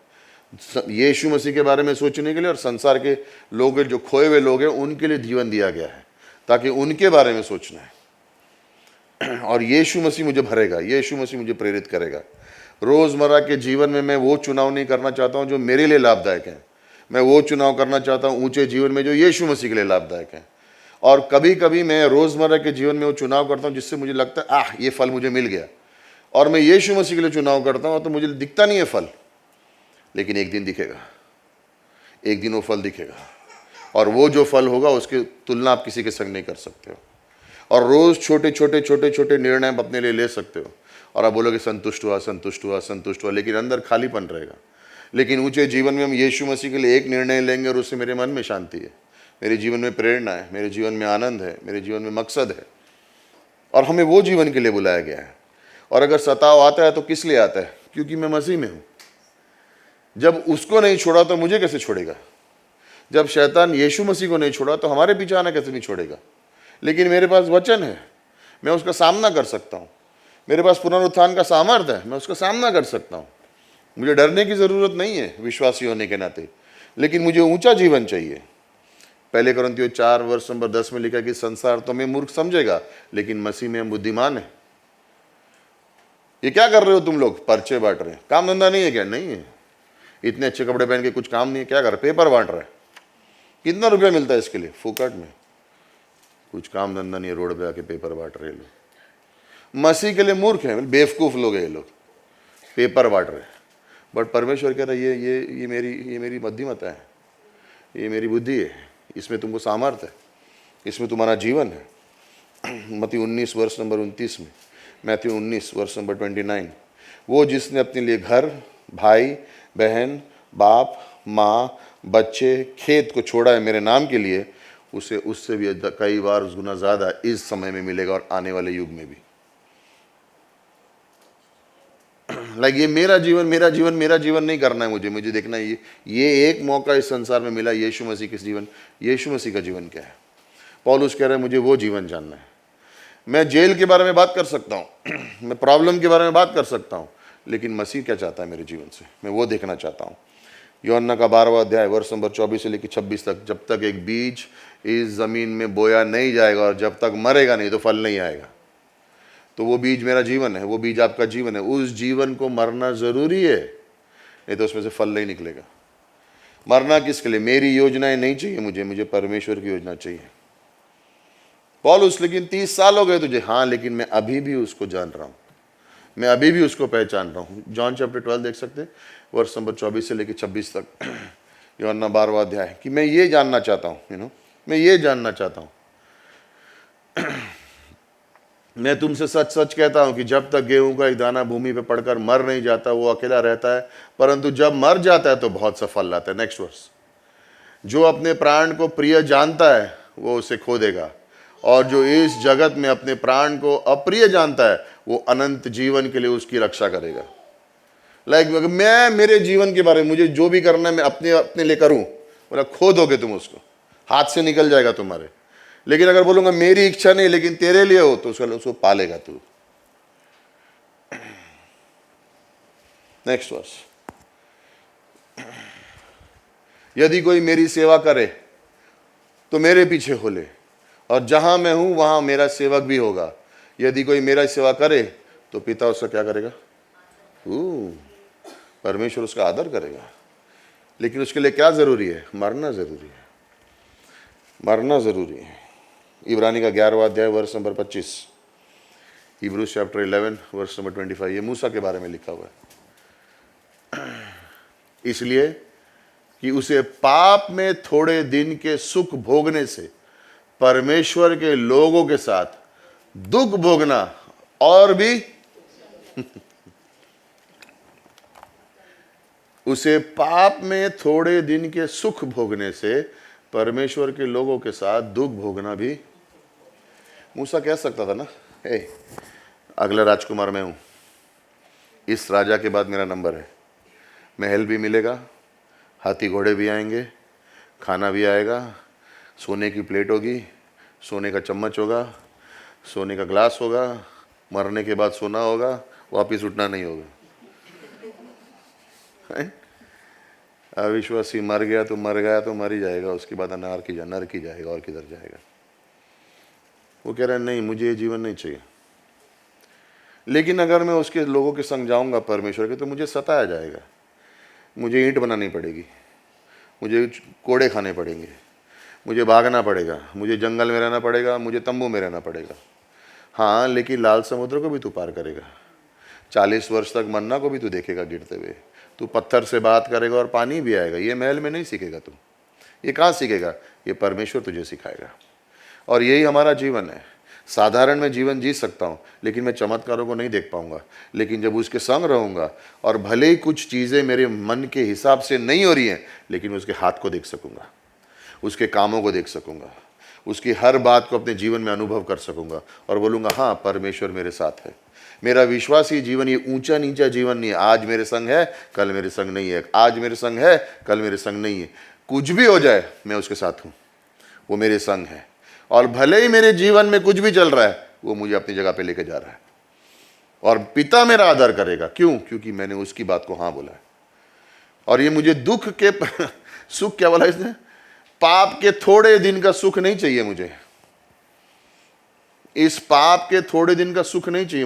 यीशु मसीह के बारे में सोचने के लिए, और संसार के लोग जो खोए हुए लोग हैं उनके लिए जीवन दिया गया है, ताकि उनके बारे में सोचना है। और यीशु मसीह मुझे भरेगा, यीशु मसीह मुझे प्रेरित करेगा। रोज़मर्रा के जीवन में मैं वो चुनाव नहीं करना चाहता हूँ जो मेरे लिए लाभदायक है, मैं वो चुनाव करना चाहता हूँ ऊंचे जीवन में जो यीशु मसीह के लिए लाभदायक है। और कभी कभी मैं रोज़मर्रा के जीवन में वो चुनाव करता हूँ जिससे मुझे लगता है ये फल मुझे मिल गया, और मैं यीशु मसीह के लिए चुनाव करता हूँ तो मुझे दिखता नहीं है फल, लेकिन एक दिन दिखेगा, एक दिन वो फल दिखेगा, और वो जो फल होगा उसकी तुलना आप किसी के संग नहीं कर सकते हो। और रोज़ छोटे छोटे छोटे छोटे निर्णय आप अपने लिए ले सकते हो, और आप बोलोगे संतुष्ट हुआ संतुष्ट हुआ संतुष्ट हुआ, लेकिन अंदर खालीपन रहेगा। लेकिन ऊंचे जीवन में हम यीशु मसीह के लिए एक निर्णय लेंगे और उससे मेरे मन में शांति है, मेरे जीवन में प्रेरणा है, मेरे जीवन में आनंद है, मेरे जीवन में मकसद है, और हमें वो जीवन के लिए बुलाया गया है। और अगर सताव आता है तो किस लिए आता है? क्योंकि मैं मसीह में हूँ। जब उसको नहीं छोड़ा तो मुझे कैसे छोड़ेगा? जब शैतान यीशु मसीह को नहीं छोड़ा तो हमारे पीछे आना कैसे नहीं छोड़ेगा? लेकिन मेरे पास वचन है, मैं उसका सामना कर सकता हूँ। मेरे पास पुनरुत्थान का सामर्थ्य है, मैं उसका सामना कर सकता हूँ। मुझे डरने की ज़रूरत नहीं है विश्वासी होने के नाते, लेकिन मुझे ऊंचा जीवन चाहिए। पहले कोरिन्थियों 4 वर्ष नंबर 10 में लिखा कि संसार तो हमें मूर्ख समझेगा, लेकिन मसीह में हम बुद्धिमान हैं। ये क्या कर रहे हो तुम लोग? पर्चे बांट रहे हैं। काम धंधा नहीं है क्या? नहीं है। इतने अच्छे कपड़े पहन के कुछ काम नहीं है, क्या कर रहे? पेपर बांट रहे हैं। कितना रुपया मिलता है इसके लिए? फुकट में। कुछ काम धंधा नहीं है, रोड पे आके पेपर बांट रहे लोग। मसीह के लिए मूर्ख हैं, बेवकूफ़ लोग हैं ये लोग, पेपर बांट रहे हैं। बट परमेश्वर कह रहा है ये मेरी बुद्धिमत्ता है, ये मेरी बुद्धि है, इसमें तुमको सामर्थ्य है, इसमें तुम्हारा जीवन है। मत्ती 19 वर्ष नंबर 29 में, मैथ्यू 19 वर्ष नंबर 29, वो जिसने अपने लिए घर, भाई बहन, बाप, माँ, बच्चे, खेत को छोड़ा है मेरे नाम के लिए, उसे उससे भी कई बार गुना ज़्यादा इस समय में मिलेगा और आने वाले युग में भी। ये मेरा जीवन नहीं करना है मुझे देखना है ये एक मौका इस संसार में मिला, यीशु मसीह का जीवन, यीशु मसीह का जीवन क्या है। पौलुस कह रहा है मुझे वो जीवन जानना है। मैं जेल के बारे में बात कर सकता हूँ, मैं प्रॉब्लम के बारे में बात कर सकता हूँ, लेकिन मसीह क्या चाहता है मेरे जीवन से, मैं वो देखना चाहता हूँ। यूहन्ना का 12वां अध्याय वर्ष नंबर 24 से लेकर 26 तक, जब तक एक बीज इस ज़मीन में बोया नहीं जाएगा और जब तक मरेगा नहीं तो फल नहीं आएगा। तो वो बीज मेरा जीवन है, वो बीज आपका जीवन है। उस जीवन को मरना ज़रूरी है, नहीं तो उसमें से फल नहीं निकलेगा। मरना किसके लिए? मेरी योजनाएं नहीं चाहिए मुझे परमेश्वर की योजना चाहिए। पौलुस, लेकिन 30 साल हो गए तुझे। हाँ, लेकिन मैं अभी भी उसको जान रहा हूँ, मैं अभी भी उसको पहचान रहा हूँ। जॉन चैप्टर 12 देख सकते हैं, वर्ष नंबर 24 से लेकर 26 तक, यूहन्ना 12वां अध्याय, कि मैं ये जानना चाहता हूँ, मैं ये जानना चाहता हूँ। मैं तुमसे सच सच कहता हूँ कि जब तक गेहूं का एक दाना भूमि पे पड़कर मर नहीं जाता वो अकेला रहता है, परंतु जब मर जाता है तो बहुत सा फल लाता है। नेक्स्ट वर्स, जो अपने प्राण को प्रिय जानता है वो उसे खो देगा, और जो इस जगत में अपने प्राण को अप्रिय जानता है वो अनंत जीवन के लिए उसकी रक्षा करेगा। मैं मेरे जीवन के बारे में, मुझे जो भी करना है मैं अपने लिए करूं, बोला खो दोगे तुम उसको, हाथ से निकल जाएगा तुम्हारे। लेकिन अगर बोलूंगा मेरी इच्छा नहीं लेकिन तेरे लिए हो, तो उसको पालेगा तू। नेक्स्ट वर्स, यदि कोई मेरी सेवा करे तो मेरे पीछे हो ले, और जहां मैं हूं वहां मेरा सेवक भी होगा। यदि कोई मेरा सेवा करे तो पिता उसका क्या करेगा? परमेश्वर उसका आदर करेगा। लेकिन उसके लिए क्या जरूरी है? मरना जरूरी है। मरना ज़रूरी है। इब्रानी का 11वां अध्याय वर्ष नंबर 25, हिब्रूज चैप्टर 11 वर्ष नंबर 25, ये मूसा के बारे में लिखा हुआ है। इसलिए कि उसे पाप में थोड़े दिन के सुख भोगने से परमेश्वर के लोगों के साथ दुख भोगना और भी उसे पाप में थोड़े दिन के सुख भोगने से परमेश्वर के लोगों के साथ दुख भोगना भी। मूसा कह सकता था ना, अगला राजकुमार मैं हूं, इस राजा के बाद मेरा नंबर है, महल भी मिलेगा, हाथी घोड़े भी आएंगे, खाना भी आएगा, सोने की प्लेट होगी, सोने का चम्मच होगा, सोने का ग्लास होगा, मरने के बाद सोना होगा, वापिस उठना नहीं होगा। अविश्वासी मर गया तो मर ही जाएगा, उसके बाद नर की जाएगा और किधर जाएगा। वो कह रहा है नहीं, मुझे ये जीवन नहीं चाहिए। लेकिन अगर मैं उसके लोगों के संग जाऊंगा परमेश्वर के, तो मुझे सताया जाएगा, मुझे ईंट बनानी पड़ेगी, मुझे कोड़े खाने पड़ेंगे, मुझे भागना पड़ेगा, मुझे जंगल में रहना पड़ेगा, मुझे तंबू में रहना पड़ेगा। हाँ, लेकिन लाल समुद्र को भी तू पार करेगा, 40 वर्ष तक मन्ना को भी तू देखेगा गिरते हुए, तू पत्थर से बात करेगा और पानी भी आएगा। ये महल में नहीं सीखेगा तू, ये कहाँ सीखेगा, ये परमेश्वर तुझे सिखाएगा। और यही हमारा जीवन है। साधारण मैं जीवन जी सकता हूँ, लेकिन मैं चमत्कारों को नहीं देख पाऊंगा। लेकिन जब उसके संग रहूंगा, और भले ही कुछ चीज़ें मेरे मन के हिसाब से नहीं हो रही हैं, लेकिन उसके हाथ को देख सकूंगा, उसके कामों को देख सकूंगा, उसकी हर बात को अपने जीवन में अनुभव कर सकूंगा और बोलूँगा हाँ, परमेश्वर मेरे साथ है। मेरा विश्वासी जीवन ये ऊंचा नीचा जीवन नहीं है, आज मेरे संग है, कल मेरे संग नहीं है, आज मेरे संग है, कल मेरे संग नहीं है। कुछ भी हो जाए, मैं उसके साथ हूँ, वो मेरे संग है। और भले ही मेरे जीवन में कुछ भी चल रहा है, वो मुझे अपनी जगह पे लेके जा रहा है। और पिता मेरा आदर करेगा, क्यों? क्योंकि मैंने उसकी बात को हाँ बोला है। और ये मुझे दुख के सुख, क्या बोला इसने, पाप के थोड़े दिन का सुख नहीं चाहिए मुझे। इस पाप के थोड़े दिन का सुख नहीं चाहिए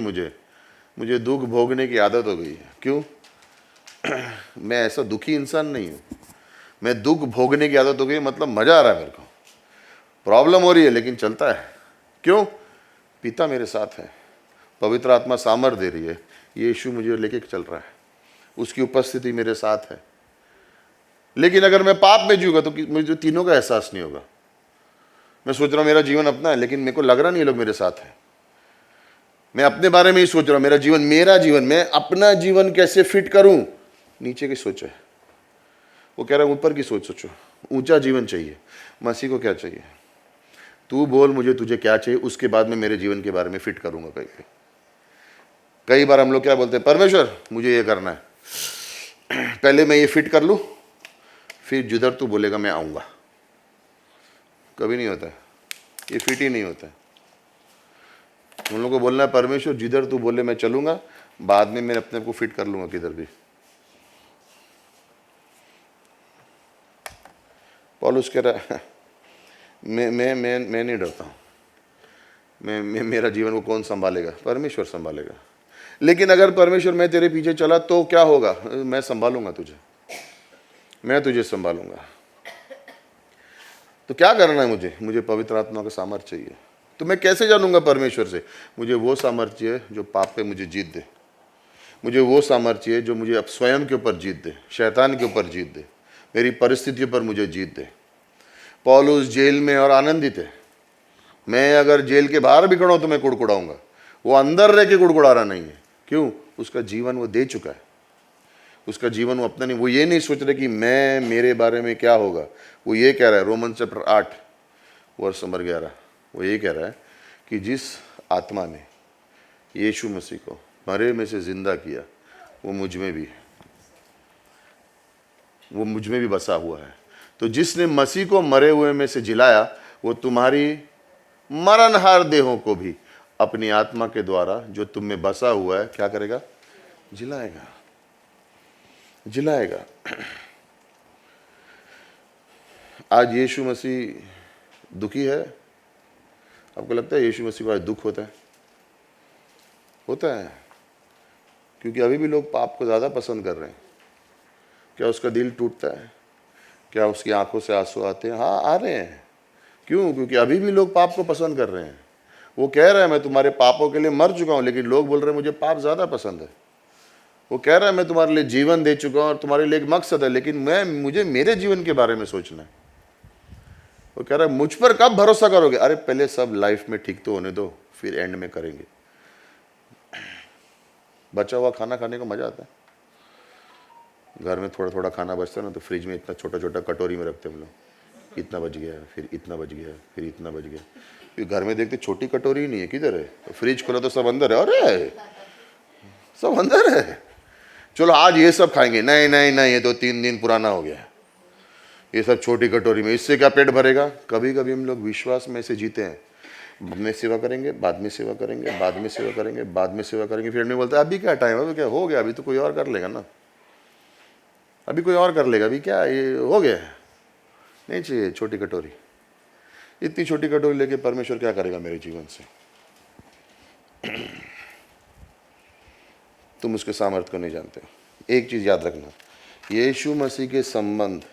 मुझे दुख भोगने की आदत हो गई है। क्यों? मैं ऐसा दुखी इंसान नहीं हूं, मैं दुख भोगने की आदत हो गई, मतलब मजा आ रहा है मेरे को, प्रॉब्लम हो रही है लेकिन चलता है। क्यों? पिता मेरे साथ है, पवित्र आत्मा सामर्थ दे रही है, यीशु मुझे लेके चल रहा है, उसकी उपस्थिति मेरे साथ है। लेकिन अगर मैं पाप में जीऊंगा तो मुझे तीनों का एहसास नहीं होगा। मैं सोच रहा हूं मेरा जीवन अपना है, लेकिन मेरे को लग रहा नहीं ये लोग मेरे साथ है। मैं अपने बारे में ही सोच रहा हूं, मेरा जीवन, मैं अपना जीवन कैसे फिट करूं। नीचे की सोच है, वो कह रहा है ऊपर की सोच सोचो, ऊंचा जीवन चाहिए। मसीह को क्या चाहिए? तू बोल मुझे तुझे क्या चाहिए, उसके बाद मैं मेरे जीवन के बारे में फिट करूंगा। कई बार हम लोग क्या बोलते हैं, परमेश्वर मुझे ये करना है, पहले मैं ये फिट कर लूं, फिर जिधर तू बोलेगा मैं आऊंगा। कभी नहीं होता है, ये फिट ही नहीं होता है। उन लोगों को बोलना है परमेश्वर जिधर तू बोले मैं चलूंगा, बाद में मैं अपने को फिट कर लूंगा किधर भी। पौलुस कह रहा है मैं नहीं डरता हूँ, मेरा जीवन को कौन संभालेगा? परमेश्वर संभालेगा। लेकिन अगर परमेश्वर मैं तेरे पीछे चला तो क्या होगा? मैं संभालूंगा तुझे, मैं तुझे संभालूंगा। तो क्या करना है मुझे पवित्र आत्मा का सामर्थ्य चाहिए। तो मैं कैसे जानूंगा परमेश्वर से? मुझे वो सामर्थ्य है जो पाप पे मुझे जीत दे, मुझे वो सामर्थ्य है जो मुझे अब स्वयं के ऊपर जीत दे, शैतान के ऊपर जीत दे, मेरी परिस्थितियों पर मुझे जीत दे। पौलुस जेल में और आनंदित है। मैं अगर जेल के बाहर भी खड़ा हूं तो मैं कुड़कुड़ाऊंगा, वो अंदर रह के कुड़कुड़ा रहा नहीं है। क्यों? उसका जीवन वो दे चुका है, उसका जीवन वो अपना नहीं, वो ये नहीं सोच रहे कि मैं, मेरे बारे में क्या होगा। वो ये कह रहा है, रोमन चैप्टर 8 वर्ष नंबर 11, वो ये कह रहा है कि जिस आत्मा ने यीशु मसीह को मरे में से जिंदा किया, वो मुझ में भी है, वो मुझ में भी बसा हुआ है। तो जिसने मसीह को मरे हुए में से जिलाया, वो तुम्हारी मरणहार देहों को भी अपनी आत्मा के द्वारा जो तुम में बसा हुआ है क्या करेगा? जिलाएगा, जिलाएगा। आज यीशु मसीह दुखी है? आपको लगता है यीशु मसीह को आज दुख होता है? होता है, क्योंकि अभी भी लोग पाप को ज़्यादा पसंद कर रहे हैं। क्या उसका दिल टूटता है? क्या उसकी आंखों से आंसू आते हैं? हाँ, आ रहे हैं, क्यों? क्योंकि अभी भी लोग पाप को पसंद कर रहे हैं। वो कह रहा है मैं तुम्हारे पापों के लिए मर चुका हूं, लेकिन लोग बोल रहे हैं मुझे पाप ज्यादा पसंद है। वो कह रहा है मैं तुम्हारे लिए जीवन दे चुका हूं और तुम्हारे लिए एक मकसद है, लेकिन मुझे मेरे जीवन के बारे में सोचना है। वो कह रहा है मुझ पर कब भरोसा करोगे? अरे पहले सब लाइफ में ठीक तो होने दो, फिर एंड में करेंगे। बचा हुआ खाना खाने को मजा आता है। घर में थोड़ा थोड़ा खाना बचता है ना, तो फ्रिज में इतना छोटा छोटा कटोरी में रखते हम लोग, इतना बच गया, फिर इतना बच गया, फिर इतना बच गया। फिर घर में देखते छोटी कटोरी ही नहीं है, किधर है? तो फ्रिज खोला तो सब अंदर है। अरे सब अंदर है। चलो आज ये सब खाएंगे, नहीं नहीं नहीं, ये तो 3 दिन पुराना हो गया, ये सब छोटी कटोरी में, इससे क्या पेट भरेगा? कभी कभी हम लोग विश्वास में से जीते हैं, बाद में सेवा करेंगे, बाद में सेवा करेंगे, बाद में सेवा करेंगे, बाद में सेवा करेंगे, फिर नहीं बोलते अभी क्या टाइम है, अभी क्या हो गया, अभी तो कोई और कर लेगा ना, अभी कोई और कर लेगा, अभी क्या ये हो गया है। नहीं चाहिए छोटी कटोरी। इतनी छोटी कटोरी लेके परमेश्वर क्या करेगा मेरे जीवन से? तुम उसके सामर्थ्य को नहीं जानते हो। एक चीज याद रखना, यीशु मसीह के संबंध,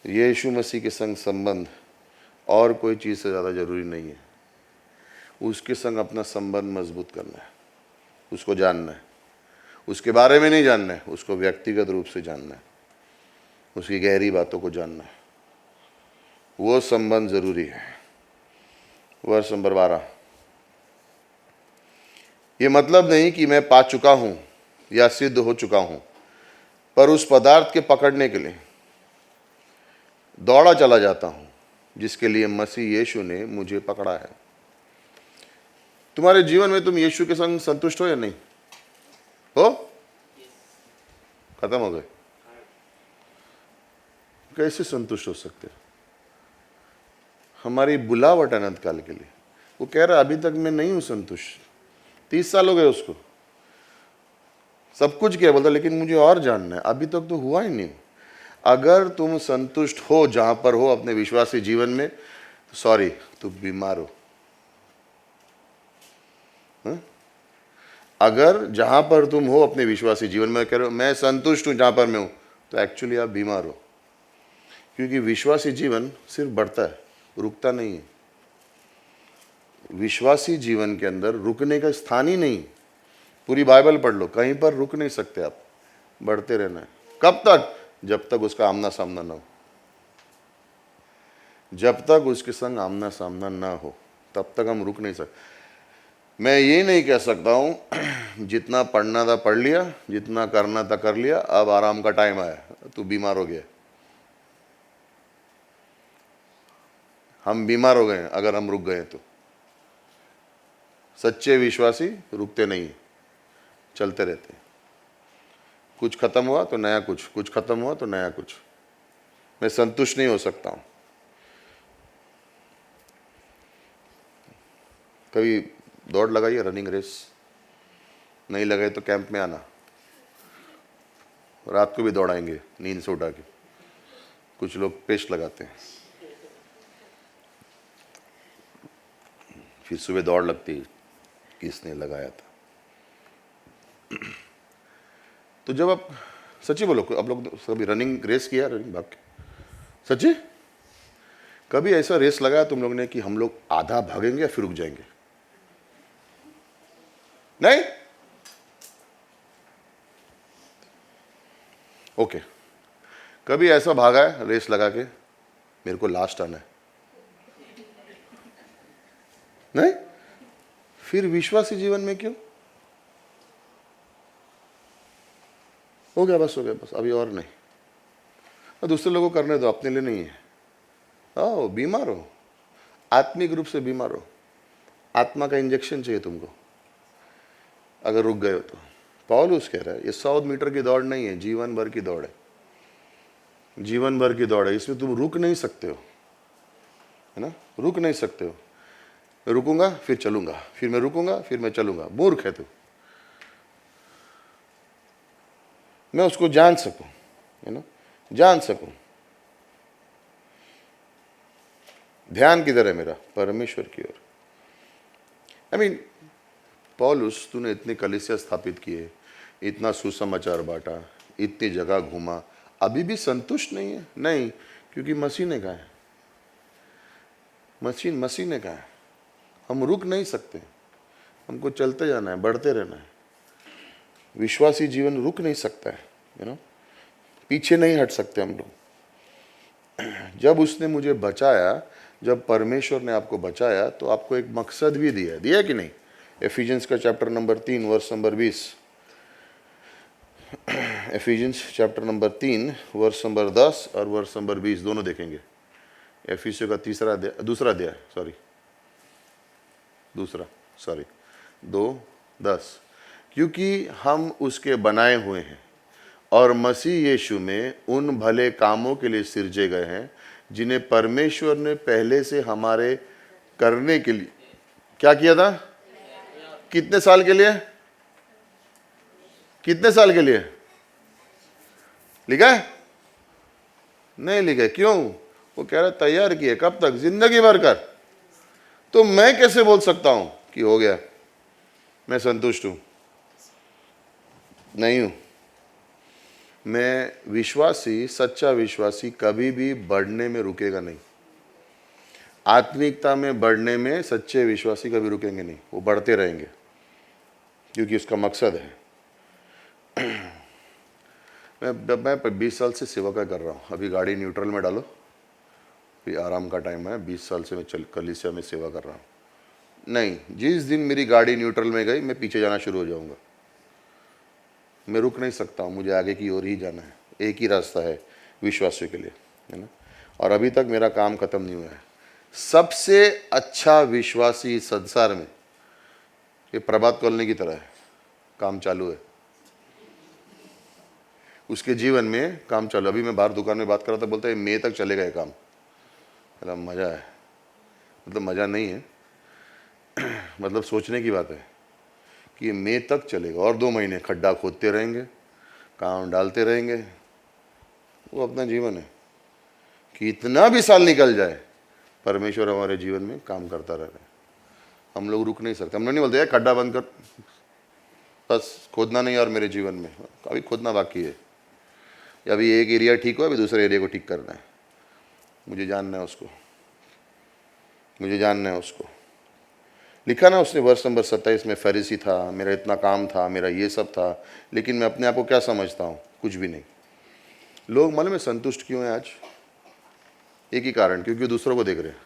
यीशु मसीह के संग संबंध और कोई चीज से ज्यादा जरूरी नहीं है। उसके संग अपना संबंध मजबूत करना है, उसको जानना है, उसके बारे में नहीं जानना है, उसको व्यक्तिगत रूप से जानना है, उसकी गहरी बातों को जानना है, वो संबंध जरूरी है। वर्ष नंबर 12, ये मतलब नहीं कि मैं पा चुका हूं या सिद्ध हो चुका हूं, पर उस पदार्थ के पकड़ने के लिए दौड़ा चला जाता हूं जिसके लिए मसीह यीशु ने मुझे पकड़ा है। तुम्हारे जीवन में तुम यीशु के संग संतुष्ट हो या नहीं हो? खत्म हो गए? कैसे संतुष्ट हो सकते? हमारी बुलावट अनंत काल के लिए। वो कह रहा अभी तक मैं नहीं हूं संतुष्ट, 30 साल हो गए उसको, सब कुछ किया, बोलता लेकिन मुझे और जानना है, अभी तक तो हुआ ही नहीं। अगर तुम संतुष्ट हो जहां पर हो अपने विश्वासी जीवन में, तो सॉरी, तुम बीमार हो। अगर जहां पर तुम हो अपने विश्वासी जीवन में कह रहे हो मैं संतुष्ट हूं जहां पर मैं हूं, तो एक्चुअली आप बीमार हो। क्योंकि विश्वासी जीवन सिर्फ बढ़ता है, रुकता नहीं है। विश्वासी जीवन के अंदर रुकने का स्थान ही नहीं। पूरी बाइबल पढ़ लो, कहीं पर रुक नहीं सकते आप, बढ़ते रहना है। कब तक? जब तक उसका आमना सामना ना हो। जब तक उसके संग आमना सामना ना हो तब तक हम रुक नहीं सकते। मैं ये नहीं कह सकता हूं जितना पढ़ना था पढ़ लिया, जितना करना था कर लिया, अब आराम का टाइम आया, तू बीमार हो गया। हम बीमार हो गए अगर हम रुक गए तो। सच्चे विश्वासी रुकते नहीं, चलते रहते। कुछ खत्म हुआ तो नया कुछ, कुछ खत्म हुआ तो नया कुछ। मैं संतुष्ट नहीं हो सकता हूं। कभी दौड़ लगाइए, रनिंग रेस नहीं लगाए तो कैंप में आना, रात को भी दौड़ाएंगे नींद से उठा के। कुछ लोग पेस्ट लगाते हैं, फिर सुबह दौड़ लगती है, किसने लगाया था। तो जब आप सच्ची बोलो, आप लोग कभी रनिंग रेस किया, रनिंग भाग के? सच्ची कभी ऐसा रेस लगाया तुम लोग ने कि हम लोग आधा भागेंगे या फिर रुक जाएंगे? नहीं? ओके। कभी ऐसा भागा है रेस लगा के मेरे को लास्ट आना है? नहीं? फिर विश्वासी जीवन में क्यों? हो गया बस, हो गया बस, अभी और नहीं। और दूसरे लोगों को करने दो, अपने लिए नहीं है। आओ, बीमार हो, आत्मिक रूप से बीमार हो, आत्मा का इंजेक्शन चाहिए तुमको अगर रुक गए हो तो। पौलुस कह रहा है ये 100 मीटर की दौड़ नहीं है, जीवन भर की दौड़ है। जीवन भर की दौड़ है, इसमें तुम रुक नहीं सकते हो, है ना? रुक नहीं सकते हो। मैं रुकूंगा फिर चलूंगा, फिर मैं रुकूंगा फिर मैं चलूंगा। मूर्ख है तू। मैं उसको जान सकूं, है ना, जान सकूं। ध्यान किधर है मेरा? परमेश्वर की ओर। आई मीन पौलुस, तूने इतनी कलीसिया स्थापित किए, इतना सुसमाचार बांटा, इतनी जगह घूमा, अभी भी संतुष्ट नहीं है? नहीं, क्योंकि मसीह ने कहा है मसीह ने कहा है हम रुक नहीं सकते, हमको चलते जाना है, बढ़ते रहना है। विश्वासी जीवन रुक नहीं सकता है, पीछे नहीं हट सकते हम लोग। जब उसने मुझे बचाया, जब परमेश्वर ने आपको बचाया तो आपको एक मकसद भी दिया कि नहीं? एफिशिएंस का chapter number 3 verse number 20, Ephesians chapter number 3 verse number 10 और वर्स नंबर 20 दोनों देखेंगे। एफिसियों का दूसरा अध्याय 2:10, क्योंकि हम उसके बनाए हुए हैं और मसीह यीशु में उन भले कामों के लिए सिरजे गए हैं जिन्हें परमेश्वर ने पहले से हमारे करने के लिए क्या किया था? कितने साल के लिए? कितने साल के लिए लिखा है? नहीं लिखा है। क्यों? वो कह रहा है तैयार किए। कब तक? जिंदगी भर कर। तो मैं कैसे बोल सकता हूं कि हो गया, मैं संतुष्ट हूं? नहीं हूं। मैं विश्वासी, सच्चा विश्वासी कभी भी बढ़ने में रुकेगा नहीं। आत्मिकता में बढ़ने में सच्चे विश्वासी कभी रुकेंगे नहीं, वो बढ़ते रहेंगे, क्योंकि उसका मकसद है। मैं 20 साल से सेवा का कर रहा हूँ। अभी गाड़ी न्यूट्रल में डालो, अभी आराम का टाइम है। 20 साल से मैं कलीसिया में सेवा कर रहा हूँ। नहीं, जिस दिन मेरी गाड़ी न्यूट्रल में गई मैं पीछे जाना शुरू हो जाऊँगा। मैं रुक नहीं सकता हूँ, मुझे आगे की ओर ही जाना है। एक ही रास्ता है विश्वासियों के लिए, है ना? और अभी तक मेरा काम खत्म नहीं हुआ है। सबसे अच्छा विश्वासी संसार में ये प्रभात कॉलोनी की तरह है, काम चालू है, उसके जीवन में काम चालू। अभी मैं बाहर दुकान में बात कर रहा था, बोलता है मई तक चलेगा ये काम। मतलब मज़ा है, मतलब मज़ा नहीं है, मतलब सोचने की बात है कि ये मई तक चलेगा और 2 महीने खड्डा खोदते रहेंगे, काम डालते रहेंगे। वो अपना जीवन है कि इतना भी साल निकल जाए, परमेश्वर हमारे जीवन में काम करता रहे। हम लोग रुक नहीं सकते। हम लोग नहीं बोलते खड्डा बंद कर, बस खोदना नहीं। और मेरे जीवन में अभी खोदना बाकी है। अभी एक एरिया ठीक हो, अभी दूसरे एरिया को ठीक करना है। मुझे जानना है उसको, मुझे जानना है उसको। लिखा ना उसने वर्ष नंबर 27 में, फरीसी था, मेरा इतना काम था, मेरा ये सब था, लेकिन मैं अपने आप को क्या समझता हूँ? कुछ भी नहीं। लोग मालूम है संतुष्ट क्यों है आज? एक ही कारण, क्योंकि दूसरों को देख रहे हैं।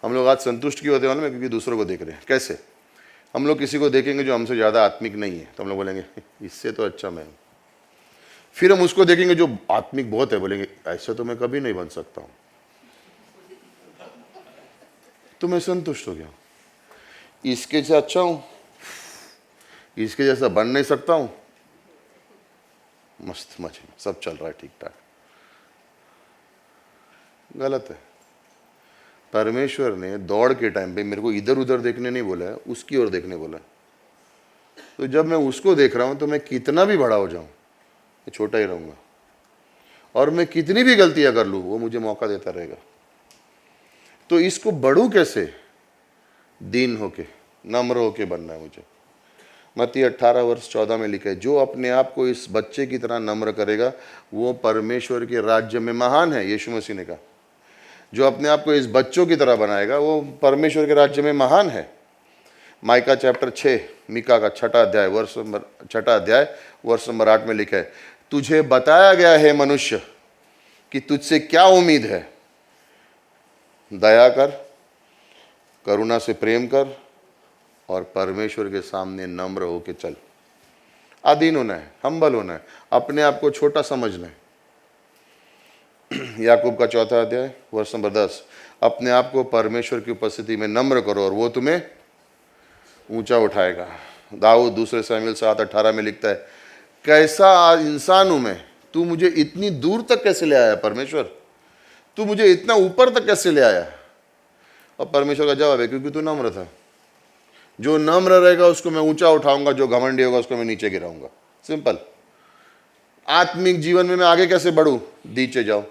हम लोग आज संतुष्ट क्यों होते हैं मालूम है? क्योंकि दूसरों को देख रहे हैं। कैसे? हम लोग किसी को देखेंगे जो हमसे ज़्यादा आत्मिक नहीं है, तो हम लोग बोलेंगे इससे तो अच्छा मैं हूँ। फिर हम उसको देखेंगे जो आत्मिक बहुत है, बोलेंगे ऐसा तो मैं कभी नहीं बन सकता हूँ। तो मैं संतुष्ट हो गया, इसके से अच्छा हूँ, इसके जैसा बन नहीं सकता हूँ। मस्त मजे में सब चल रहा है ठीक ठाक। गलत है। परमेश्वर ने दौड़ के टाइम पे मेरे को इधर उधर देखने नहीं बोला है, उसकी ओर देखने बोला है। तो जब मैं उसको देख रहा हूं तो मैं कितना भी बड़ा हो जाऊं, मैं छोटा ही रहूंगा। और मैं कितनी भी गलतियां कर लूं, वो मुझे मौका देता रहेगा। तो इसको बढ़ूं कैसे? दीन होके, नम्र होके बनना है मुझे। मत्ती 18 वर्ष 14 में लिखा है, जो अपने आप को इस बच्चे की तरह नम्र करेगा वो परमेश्वर के राज्य में महान है। यीशु मसीह ने कहा, जो अपने आप को इस बच्चों की तरह बनाएगा वो परमेश्वर के राज्य में महान है। माइका चैप्टर 6, मीका का 6 अध्याय वर्ष नंबर 8 में लिखा है, तुझे बताया गया है मनुष्य कि तुझसे क्या उम्मीद है। दया कर, करुणा से प्रेम कर और परमेश्वर के सामने नम्र होके चल। अधीन होना है, हम्बल होना है, अपने आप को छोटा समझना है। याकूब का 4 अध्याय वर्ष नंबर 10, अपने आप को परमेश्वर की उपस्थिति में नम्र करो और वो तुम्हें ऊंचा उठाएगा। दाऊद दूसरे शमूएल 7:18 में लिखता है, कैसा इंसान हूं मैं, तू मुझे इतनी दूर तक कैसे ले आया परमेश्वर, तू मुझे इतना ऊपर तक कैसे ले आया? और परमेश्वर का जवाब है, क्योंकि तू नम्र था। जो नम्र रहेगा उसको मैं ऊंचा उठाऊंगा, जो घमंडी होगा उसको मैं नीचे गिराऊंगा। सिंपल। आत्मिक जीवन में मैं आगे कैसे बढ़ूं? नीचे जाओ।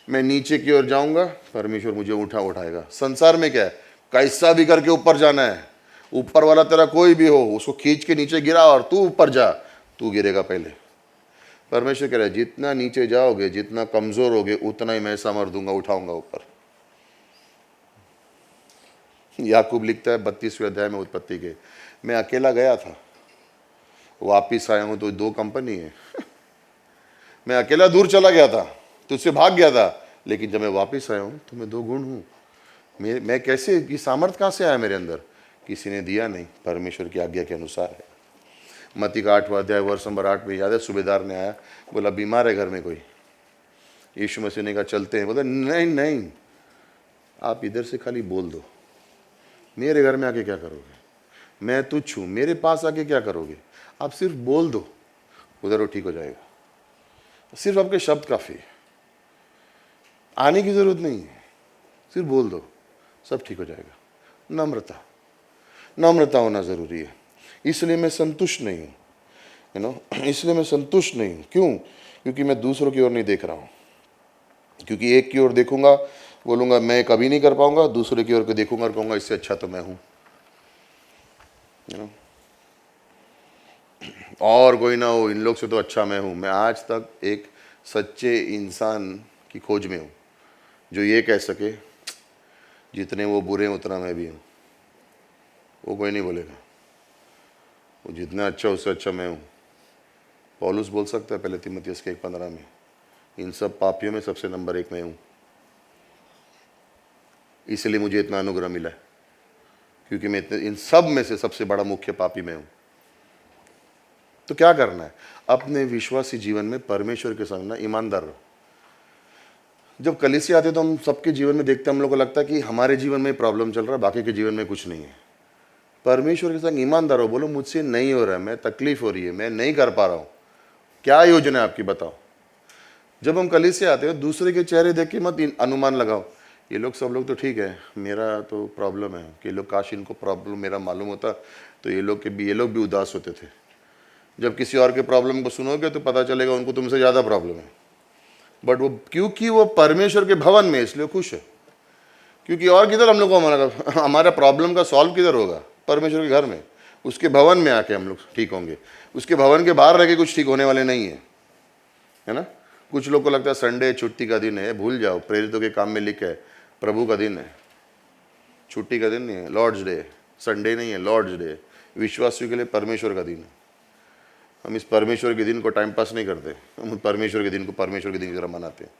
मैं नीचे की ओर जाऊंगा, परमेश्वर मुझे उठाएगा। संसार में क्या है, कैसा भी करके ऊपर जाना है। ऊपर वाला तेरा कोई भी हो, उसको खींच के नीचे गिरा और तू ऊपर जा, तू गिरेगा पहले। परमेश्वर कह रहा है, जितना नीचे जाओगे, जितना कमजोर होगे, उतना ही मैं समर दूंगा, उठाऊंगा ऊपर। याकूब लिखता है 32वें अध्याय में उत्पत्ति के, मैं अकेला गया था, वापिस आया हूं तो 2 कंपनी है। मैं अकेला दूर चला गया था, तुझसे भाग गया था, लेकिन जब मैं वापस आया हूं तो मैं 2 गुण हूं। मैं कैसे, ये सामर्थ कहाँ से आया मेरे अंदर? किसी ने दिया नहीं, परमेश्वर की आज्ञा के अनुसार है। मत्ती का 8वां अध्याय वर्ष नंबर 8 में याद है, सूबेदार ने आया, बोला बीमार है घर में कोई। यीशु मसीह ने कहा चलते हैं। बोला नहीं नहीं, आप इधर से खाली बोल दो, मेरे घर में आके क्या करोगे? मैं तुच्छ हूँ, मेरे पास आके क्या करोगे? आप सिर्फ बोल दो, उधर वो ठीक हो जाएगा। सिर्फ आपके शब्द काफ़ी है, आने की ज़रूरत नहीं है, सिर्फ बोल दो, सब ठीक हो जाएगा। नम्रता होना ज़रूरी है। इसलिए मैं संतुष्ट नहीं हूँ, इसलिए मैं संतुष्ट नहीं हूँ। क्यों? क्योंकि मैं दूसरों की ओर नहीं देख रहा हूँ। क्योंकि एक की ओर देखूंगा, बोलूँगा मैं कभी नहीं कर पाऊंगा, दूसरे की ओर को देखूंगा और कहूँगा इससे अच्छा तो मैं हूँ। और कोई ना हो, इन लोग से तो अच्छा मैं हूँ। मैं आज तक एक सच्चे इंसान की खोज में हूँ जो ये कह सके जितने वो बुरे हैं उतना मैं भी हूँ। वो कोई नहीं बोलेगा, वो जितना अच्छा उससे अच्छा मैं हूँ। पौलुस बोल सकता है पहले तीमुथियुस के 1:15 में, इन सब पापियों में सबसे नंबर 1 मैं हूँ, इसलिए मुझे इतना अनुग्रह मिला है, क्योंकि मैं इन सब में से सबसे बड़ा मुख्य पापी मैं हूँ। तो क्या करना है? अपने विश्वासी जीवन में परमेश्वर के संग ना ईमानदार रहो। जब कलीसिया आते तो हम सबके जीवन में देखते हैं, हम लोग को लगता है कि हमारे जीवन में प्रॉब्लम चल रहा है, बाकी के जीवन में कुछ नहीं है। परमेश्वर के संग ईमानदार हो, बोलो मुझसे नहीं हो रहा है, मैं तकलीफ हो रही है, मैं नहीं कर पा रहा हूँ, क्या योजना है आपकी बताओ। जब हम कलीसिया आते हो दूसरे के चेहरे देख के मत अनुमान लगाओ, ये लोग सब लोग तो ठीक है, मेरा तो प्रॉब्लम है। कि लोग काश इनको प्रॉब्लम मेरा मालूम होता तो ये लोग भी उदास होते थे। जब किसी और के प्रॉब्लम को सुनोगे तो पता चलेगा उनको तुमसे ज़्यादा प्रॉब्लम है, बट वो क्योंकि वो परमेश्वर के भवन में इसलिए खुश है। क्योंकि और किधर हम लोग को हमारा प्रॉब्लम का सॉल्व किधर होगा? परमेश्वर के घर में, उसके भवन में आके हम लोग ठीक होंगे। उसके भवन के बाहर रह के कुछ ठीक होने वाले नहीं है ना। कुछ लोग को लगता है संडे छुट्टी का दिन है, भूल जाओ, प्रेरितों के काम में लिखा है प्रभु का दिन है, छुट्टी का दिन नहीं है, लॉर्ड्स डे। संडे नहीं है, लॉर्ड्स डे, विश्वासियों के लिए परमेश्वर का दिन है। हम इस परमेश्वर के दिन को टाइम पास नहीं करते, हम परमेश्वर के दिन को परमेश्वर के दिन की तरह मनाते हैं।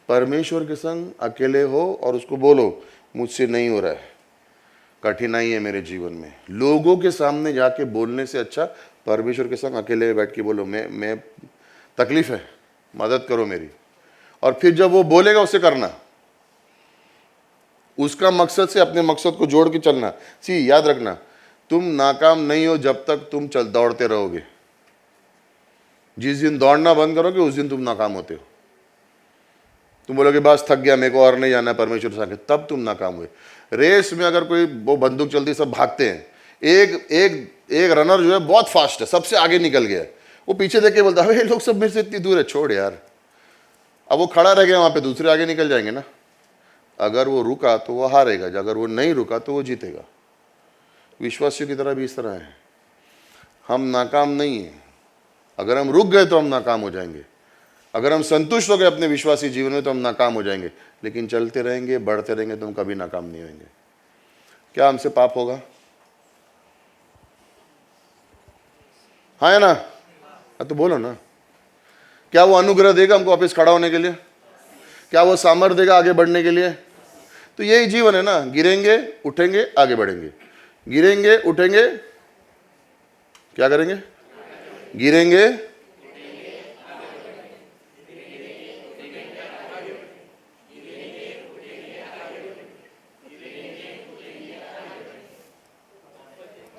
परमेश्वर के संग अकेले हो और उसको बोलो मुझसे नहीं हो रहा है, कठिनाई है मेरे जीवन में। लोगों के सामने जाके बोलने से अच्छा परमेश्वर के संग अकेले बैठ के बोलो मैं तकलीफ है, मदद करो मेरी। और फिर जब वो बोलेगा उसे करना, उसका मकसद से अपने मकसद को जोड़ के चलना। याद रखना, तुम नाकाम नहीं हो जब तक तुम दौड़ते रहोगे। जिस दिन दौड़ना बंद करोगे उस दिन तुम नाकाम होते हो। तुम बोलोगे बस थक गया, मेरे को और नहीं जाना परमेश्वर के साथ, तब तुम नाकाम हुए। रेस में अगर कोई वो बंदूक चलती, सब भागते हैं, एक रनर जो है बहुत फास्ट है, सबसे आगे निकल गया, वो पीछे देख के बोलता है ये लोग सब मेरे से इतनी दूर है, छोड़ यार। अब वो खड़ा रह गया वहां पे, दूसरे आगे निकल जाएंगे ना। अगर वो रुका तो वो हारेगा, अगर वो नहीं रुका तो वो जीतेगा। विश्वासियों की तरह भी इस तरह है, हम नाकाम नहीं है। अगर हम रुक गए तो हम नाकाम हो जाएंगे, अगर हम संतुष्ट हो गए अपने विश्वासी जीवन में तो हम नाकाम हो जाएंगे। लेकिन चलते रहेंगे, बढ़ते रहेंगे तो हम कभी नाकाम नहीं होंगे। क्या हमसे पाप होगा? हाँ है ना? तो बोलो ना, क्या वो अनुग्रह देगा हमको वापस खड़ा होने के लिए? क्या वो सामर्थ्य देगा आगे बढ़ने के लिए? तो यही जीवन है ना, गिरेंगे उठेंगे आगे बढ़ेंगे, गिरेंगे उठेंगे, क्या करेंगे? गिरेंगे,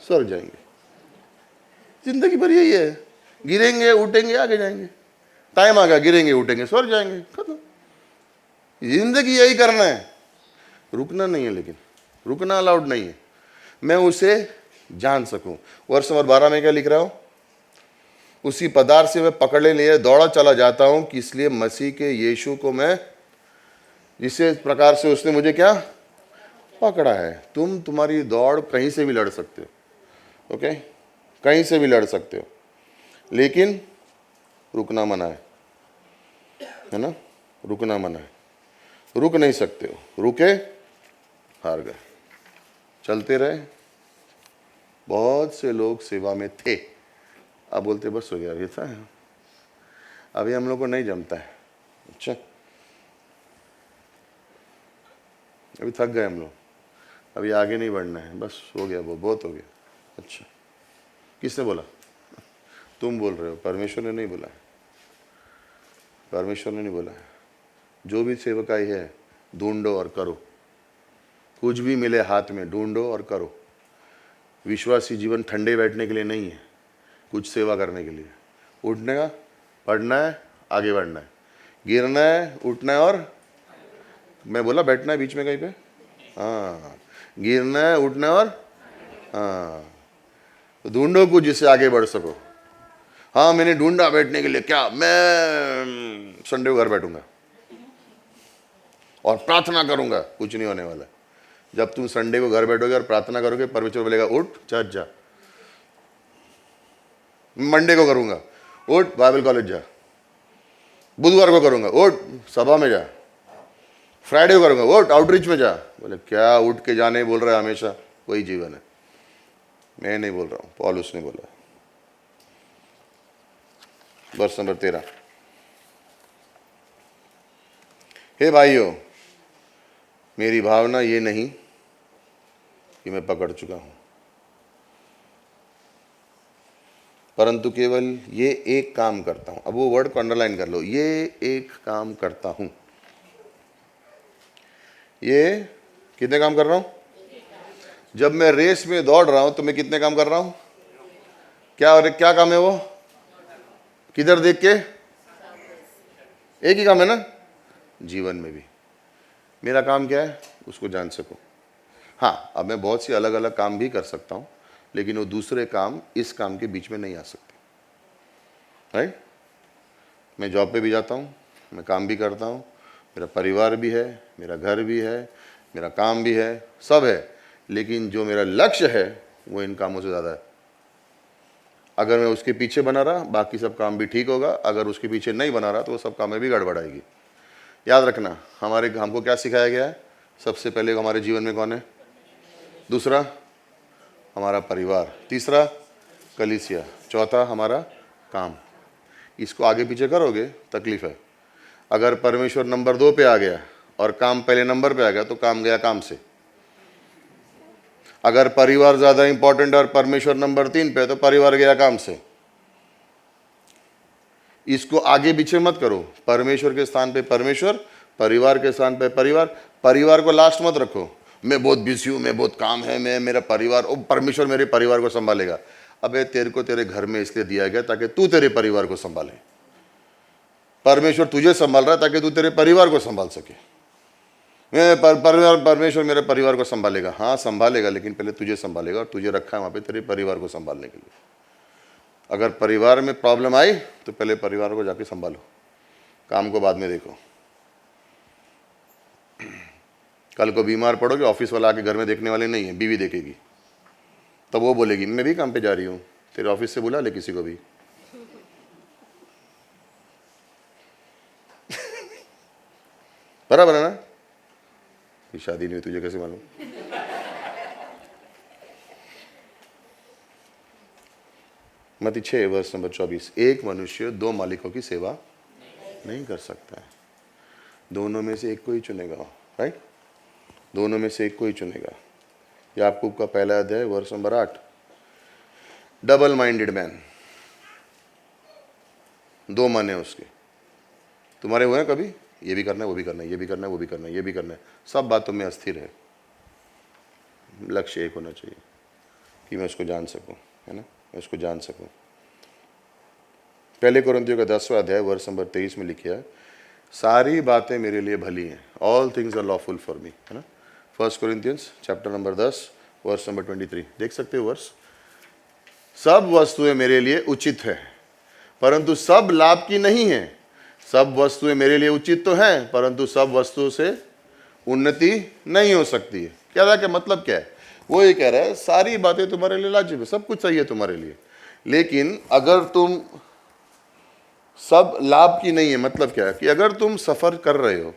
स्वर्ग जाएंगे। जिंदगी भर यही है, गिरेंगे उठेंगे आगे जाएंगे। टाइम आ गया, गिरेंगे उठेंगे स्वर्ग जाएंगे, खत्म। जिंदगी यही करना है, रुकना नहीं है। लेकिन रुकना अलाउड नहीं है। मैं उसे जान सकूं। वर्ष नंबर 12 में क्या लिख रहा हूं? उसी पदार्थ से मैं पकड़ने लिए दौड़ा चला जाता हूं कि इसलिए मसीह के यीशु को मैं, जिस प्रकार से उसने मुझे क्या पकड़ा है। तुम्हारी दौड़ कहीं से भी लड़ सकते हो, ओके, कहीं से भी लड़ सकते हो, लेकिन रुकना मना है ना, रुकना मना है। रुक नहीं सकते हो, रुके हार गए, चलते रहे। बहुत से लोग सेवा में थे, अब बोलते बस हो गया, ये था, अभी हम लोग को नहीं जमता है। अच्छा, अभी थक गए हम लोग, अभी आगे नहीं बढ़ना है, बस हो गया, वो बहुत हो गया। अच्छा, किसने बोला? तुम बोल रहे हो, परमेश्वर ने नहीं बोला है। परमेश्वर ने नहीं बोला है। जो भी सेवकाई है, ढूंढो और करो, कुछ भी मिले हाथ में ढूंढो और करो। विश्वासी जीवन ठंडे बैठने के लिए नहीं है, कुछ सेवा करने के लिए। उठने का, पढ़ना है, आगे बढ़ना है, गिरना है, उठना है, और मैं बोला बैठना है बीच में कहीं पे, हाँ, गिरना है, उठना है, और हाँ, तो ढूंढो कुछ जिससे आगे बढ़ सको। हाँ, मैंने ढूंढा बैठने के लिए, क्या मैं संडे को घर बैठूंगा और प्रार्थना करूंगा? कुछ नहीं होने वाला। जब तुम संडे को घर बैठोगे और प्रार्थना करोगे, परमेश्वर बोलेगा उठ चर्च जा। मंडे को करूंगा, उठ बाइबल कॉलेज जा। बुधवार को करूंगा, उठ सभा में जा। फ्राइडे को करूंगा, उठ आउटरीच में जा। बोले क्या उठ के जाने बोल रहा है हमेशा? वही जीवन है। मैं नहीं बोल रहा हूं, पौलुस ने बोला। वर्ष नंबर 13। हे भाइयों, मेरी भावना ये नहीं कि मैं पकड़ चुका हूं, परंतु केवल ये एक काम करता हूं। अब वो वर्ड को अंडरलाइन कर लो, ये एक काम करता हूं। ये कितने काम कर रहा हूं? जब मैं रेस में दौड़ रहा हूं तो मैं कितने काम कर रहा हूं? क्या काम है वो? किधर देख के? एक ही काम है ना। जीवन में भी मेरा काम क्या है? उसको जान सको। हाँ, अब मैं बहुत सी अलग अलग काम भी कर सकता हूँ, लेकिन वो दूसरे काम इस काम के बीच में नहीं आ सकते। राइट? मैं जॉब पे भी जाता हूँ, मैं काम भी करता हूँ, मेरा परिवार भी है, मेरा घर भी है, मेरा काम भी है, सब है, लेकिन जो मेरा लक्ष्य है वो इन कामों से ज़्यादा है। अगर मैं उसके पीछे बना रहा, बाकी सब काम भी ठीक होगा। अगर उसके पीछे नहीं बना रहा तो वो सब काम में भी गड़बड़ आएगी। याद रखना, हमको क्या सिखाया गया है? सबसे पहले हमारे जीवन में कौन है? दूसरा हमारा परिवार, तीसरा कलीसिया, चौथा हमारा काम। इसको आगे पीछे करोगे तकलीफ है। अगर परमेश्वर नंबर 2 पे आ गया और काम पहले नंबर पे आ गया तो काम गया काम से। अगर परिवार ज्यादा इंपॉर्टेंट और परमेश्वर नंबर 3 पे तो परिवार गया काम से। इसको आगे पीछे मत करो। परमेश्वर के स्थान पे परमेश्वर, परिवार के स्थान पे परिवार। परिवार को लास्ट मत रखो, मैं बहुत बिजी हूं, मैं बहुत काम है, मैं मेरा परिवार, ओ परमेश्वर मेरे परिवार को संभालेगा। अबे तेरे को तेरे घर में इसलिए दिया गया ताकि तू तेरे परिवार को संभाले। परमेश्वर तुझे संभाल रहा है ताकि तू तेरे परिवार को संभाल सके। परमेश्वर मेरे परिवार को संभालेगा, हाँ संभालेगा, लेकिन पहले तुझे संभालेगा, और तुझे रखा है वहां पे तेरे परिवार को संभालने के लिए। अगर परिवार में प्रॉब्लम आई तो पहले परिवार को जाके संभालो, काम को बाद में देखो। कल को बीमार पड़ोगे, ऑफिस वाला आके घर में देखने वाले नहीं है, बीवी देखेगी। तब वो बोलेगी मैं भी काम पे जा रही हूँ, तेरे ऑफिस से बुला ले किसी को भी। बराबर है ना? शादी नहीं हुई तुझे कैसे मालूम? मत्ती 6 वर्ष नंबर 24। एक मनुष्य 2 मालिकों की सेवा नहीं कर सकता है, दोनों में से एक को ही चुनेगा। राइट? दोनों में से एक को ही चुनेगा। याकूब का पहला अध्याय वर्ष नंबर 8। डबल माइंडेड मैन, 2 मन है उसके। तुम्हारे हुए हैं कभी? ये भी करना है, वो भी करना है, ये भी करना है, वो भी करना है, ये भी करना है, सब बातों में अस्थिर है। लक्ष्य एक होना चाहिए कि मैं उसको जान सकूं, है ना, मैं उसको जान सकूं। पहले कोरिन्थियों का 10वां अध्याय वर्ष नंबर 23 में लिखा है, सारी बातें मेरे लिए भली हैं, all things are lawful for me, है ना। 1 कोरिन्थियंस चैप्टर नंबर 10 वर्ष नंबर 23, देख सकते हो वर्ष। सब वस्तुएं मेरे लिए उचित है, परंतु सब लाभ की नहीं है। सब वस्तुएं मेरे लिए उचित तो हैं, परंतु सब वस्तुओं से उन्नति नहीं हो सकती है। क्या मतलब क्या है? वो ये कह रहा है सारी बातें तुम्हारे लिए लाजिब है, सब कुछ सही है तुम्हारे लिए, लेकिन अगर तुम सब लाभ की नहीं है, मतलब क्या है कि अगर तुम सफर कर रहे हो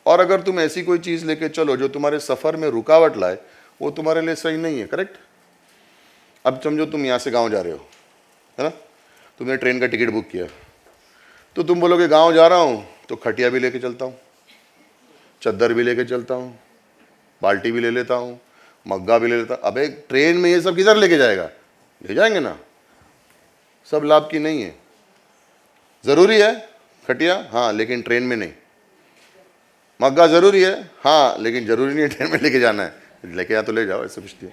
और अगर तुम ऐसी कोई चीज़ लेके चलो जो तुम्हारे सफ़र में रुकावट लाए, वो तुम्हारे लिए सही नहीं है। करेक्ट? अब समझो तुम यहाँ से गांव जा रहे हो, है ना, तुमने ट्रेन का टिकट बुक किया, तो तुम बोलोगे गांव जा रहा हूँ तो खटिया भी लेके चलता हूँ, चद्दर भी लेके चलता हूँ, बाल्टी भी ले लेता हूँ, मग्गा भी ले लेता हूँ। अबे ट्रेन में ये सब किधर लेके जाएगा? ले जाएंगे ना। सब लाभ की नहीं है। ज़रूरी है खटिया, हाँ, लेकिन ट्रेन में नहीं। मग्गा ज़रूरी है, हाँ, लेकिन ज़रूरी नहीं है ट्रेन में लेके जाना है। लेके यहाँ तो ले जाओ, ऐसे पूछती है।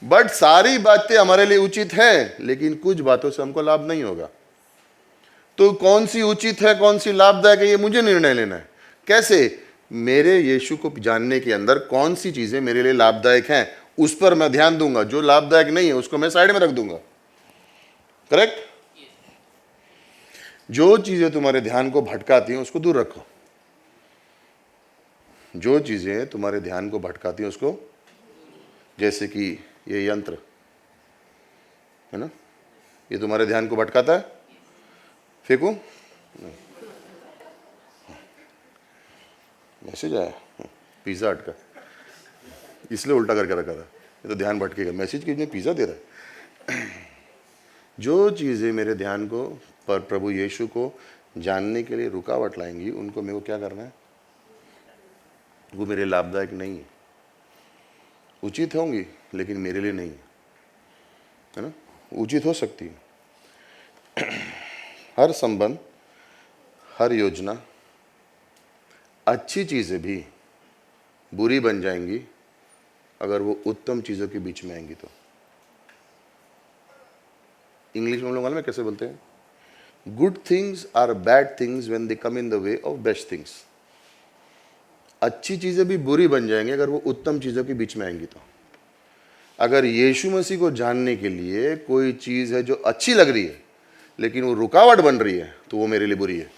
बट सारी बातें हमारे लिए उचित है, लेकिन कुछ बातों से हमको लाभ नहीं होगा। तो कौन सी उचित है, कौन सी लाभदायक है, ये मुझे निर्णय लेना है। कैसे? मेरे यीशु को जानने के अंदर कौन सी चीजें मेरे लिए लाभदायक हैं, उस पर मैं ध्यान दूंगा। जो लाभदायक नहीं है उसको मैं साइड में रख दूंगा। करेक्ट? जो चीजें तुम्हारे ध्यान को भटकाती हैं उसको दूर रखो। जो चीजें तुम्हारे ध्यान को भटकाती हैं उसको, जैसे कि ये यंत्र है ना, ये तुम्हारे ध्यान को भटकाता है, फेंकूं? मैसेज आया पिज़्ज़ा हट का, इसलिए उल्टा करके रखा था, ये तो ध्यान भटकेगा। मैसेज कीजिए, पिज़्ज़ा दे रहा है। जो चीज़ें मेरे ध्यान को पर प्रभु यीशु को जानने के लिए रुकावट लाएंगी, उनको मेरे को क्या करना है? वो मेरे लाभदायक नहीं है। उचित होंगी लेकिन मेरे लिए नहीं है ना। उचित हो सकती है। हर संबंध, हर योजना, अच्छी चीज़ें भी बुरी बन जाएंगी अगर वो उत्तम चीज़ों के बीच में आएंगी तो। इंग्लिश में हम लोग मालूम है कैसे बोलते हैं? Good things are bad things when they come in the way of best things. अच्छी चीज़ें भी बुरी बन जाएंगी अगर वो उत्तम चीज़ों के बीच में आएंगी तो। अगर यीशु मसीह को जानने के लिए कोई चीज़ है जो अच्छी लग रही है लेकिन वो रुकावट बन रही है, तो वो मेरे लिए बुरी है,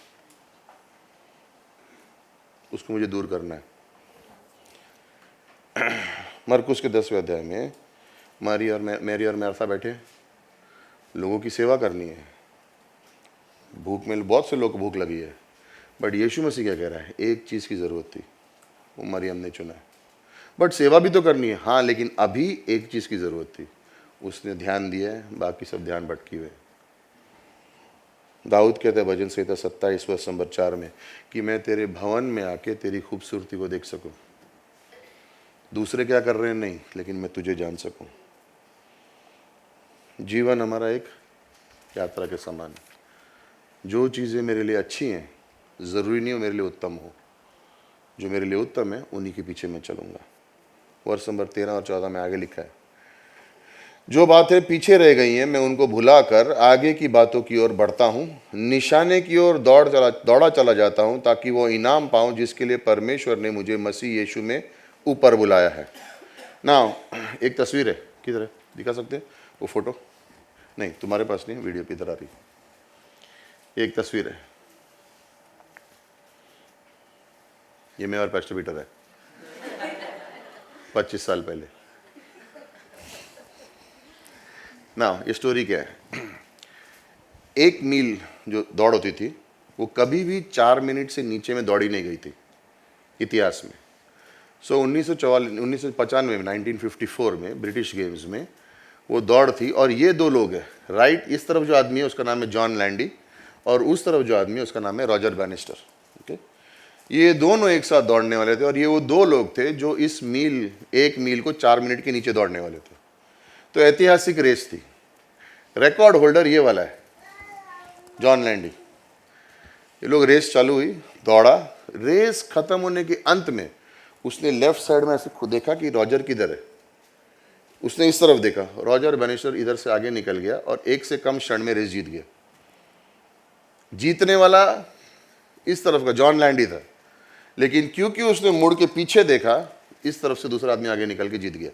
उसको मुझे दूर करना है। मरकुस के 10वें अध्याय में मैरी और मार्था बैठे, लोगों की सेवा करनी है। भूख में बहुत से लोग को भूख लगी है, बट यीशु मसीह क्या कह रहा है? एक चीज़ की ज़रूरत थी, वो मरियम ने चुना है। बट सेवा भी तो करनी है, हाँ, लेकिन अभी एक चीज़ की ज़रूरत थी, उसने ध्यान दिया है, बाकी सब ध्यान भटकी हुए। दाऊद कहता है भजन संहिता 27:4 में कि मैं तेरे भवन में आके तेरी खूबसूरती को देख सकूं। दूसरे क्या कर रहे हैं नहीं, लेकिन मैं तुझे जान सकूं। जीवन हमारा एक यात्रा के समान है। जो चीज़ें मेरे लिए अच्छी हैं ज़रूरी नहीं हो मेरे लिए उत्तम हो। जो मेरे लिए उत्तम है उन्हीं के पीछे मैं चलूँगा। वर्ष नंबर 13 और 14 में आगे लिखा है, जो बातें पीछे रह गई हैं मैं उनको भुलाकर आगे की बातों की ओर बढ़ता हूँ। निशाने की ओर दौड़ा चला जाता हूँ ताकि वो इनाम पाऊँ जिसके लिए परमेश्वर ने मुझे मसीह यीशु में ऊपर बुलाया है। ना एक तस्वीर है, किधर है, दिखा सकते हैं वो फोटो? नहीं, तुम्हारे पास नहीं, वीडियो पे इधर आ रही। एक तस्वीर है, ये मैं और पास्टर पीटर है 25 साल पहले ना। ये स्टोरी क्या है? 1 मील जो दौड़ होती थी वो कभी भी 4 मिनट से नीचे में दौड़ी नहीं गई थी इतिहास में। 1995 में 1954 में ब्रिटिश गेम्स में वो दौड़ थी। और ये 2 लोग हैं, राइट इस तरफ जो आदमी है उसका नाम है जॉन लैंडी, और उस तरफ जो आदमी है उसका नाम है रॉजर बैनिस्टर। ओके, ये दोनों एक साथ दौड़ने वाले थे, और ये वो 2 लोग थे जो इस 1 मील को 4 मिनट के नीचे दौड़ने वाले थे। तो ऐतिहासिक रेस थी। रिकॉर्ड होल्डर ये वाला है, जॉन लैंडी। ये लोग रेस चालू हुई, दौड़ा, रेस खत्म होने के अंत में उसने लेफ्ट साइड में ऐसे खुद देखा कि रॉजर किधर है। उसने इस तरफ देखा, रॉजर बैनिस्टर इधर से आगे निकल गया और 1 से कम क्षण में रेस जीत गया। जीतने वाला इस तरफ का जॉन लैंडी था, लेकिन क्योंकि उसने मुड़ के पीछे देखा, इस तरफ से दूसरा आदमी आगे निकल के जीत गया।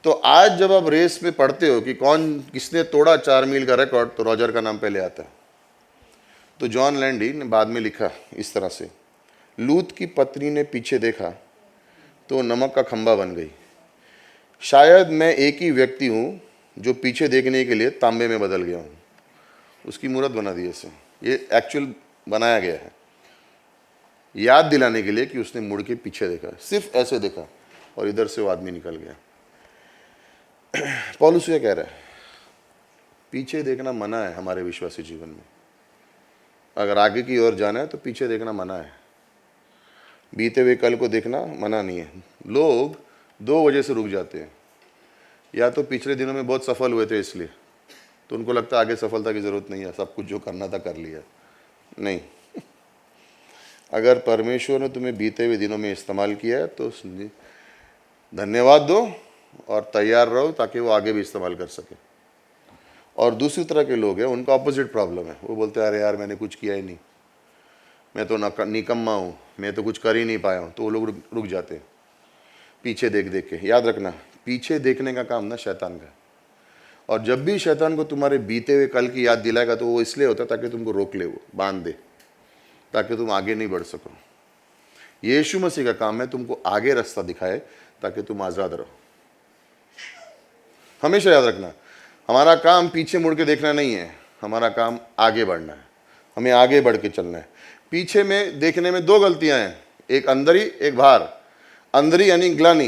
तो आज जब आप रेस में पढ़ते हो कि किसने तोड़ा 4 मील का रिकॉर्ड, तो रॉजर का नाम पहले आता है। तो जॉन लैंडी ने बाद में लिखा इस तरह से, लूत की पत्नी ने पीछे देखा तो नमक का खंबा बन गई। शायद मैं एक ही व्यक्ति हूँ जो पीछे देखने के लिए तांबे में बदल गया हूँ। उसकी मूर्त बना दी ऐसे, ये एक्चुअल बनाया गया है। याद दिलाने के लिए कि उसने मुड़ के पीछे देखा, सिर्फ ऐसे देखा और इधर से वो आदमी निकल गया। पौलुस ये कह रहा है, पीछे देखना मना है हमारे विश्वासी जीवन में। अगर आगे की ओर जाना है तो पीछे देखना मना है, बीते हुए कल को देखना मना नहीं है। लोग दो वजह से रुक जाते हैं, या तो पिछले दिनों में बहुत सफल हुए थे इसलिए, तो उनको लगता है आगे सफलता की ज़रूरत नहीं है, सब कुछ जो करना था कर लिया। नहीं, अगर परमेश्वर ने तुम्हें बीते हुए दिनों में इस्तेमाल किया है तो धन्यवाद दो और तैयार रहो ताकि वो आगे भी इस्तेमाल कर सके। और दूसरी तरह के लोग हैं, उनका ऑपोजिट प्रॉब्लम है। वो बोलते हैं अरे यार मैंने कुछ किया ही नहीं, मैं तो निकम्मा हूँ, मैं तो कुछ कर ही नहीं पाया हूँ। तो वो लोग रुक जाते हैं पीछे देख देख के। याद रखना, पीछे देखने का काम ना शैतान का है। और जब भी शैतान को तुम्हारे बीते हुए कल की याद दिलाएगा तो वो इसलिए होता है ताकि तुमको रोक ले, वो बांध दे, ताकि तुम आगे नहीं बढ़ सको। यीशु मसीह का काम है तुमको आगे रास्ता दिखाए ताकि तुम आज़ाद रहो। हमेशा याद रखना, हमारा काम पीछे मुड़ के देखना नहीं है, हमारा काम आगे बढ़ना है। हमें आगे बढ़ के चलना है। पीछे में देखने में दो गलतियां हैं, एक अंदरी एक बाहर। अंदरी यानी ग्लानि,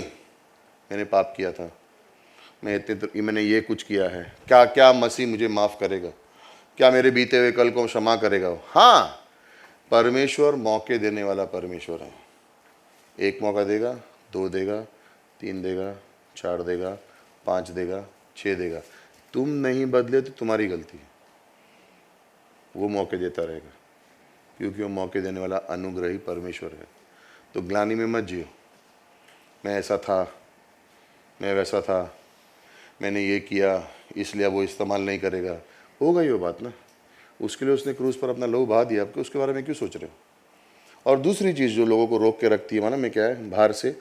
मैंने पाप किया था, मैंने ये कुछ किया है, क्या क्या मसीह मुझे माफ़ करेगा, क्या मेरे बीते हुए कल को क्षमा करेगा। हाँ, परमेश्वर मौके देने वाला परमेश्वर है। एक मौका देगा, दो देगा, तीन देगा, चार देगा, पाँच देगा, छः देगा। तुम नहीं बदले तो तुम्हारी गलती है, वो मौके देता रहेगा क्योंकि वो मौके देने वाला अनुग्रही परमेश्वर है। तो ग्लानि में मत जियो, मैं ऐसा था, मैं वैसा था, मैंने ये किया इसलिए वो इस्तेमाल नहीं करेगा। हो गई वो बात ना, उसके लिए उसने क्रूस पर अपना लहू बहा दिया, आपके उसके बारे में क्यों सोच रहे हो। और दूसरी चीज़ जो लोगों को रोक के रखती है माना में क्या है, बाहर से,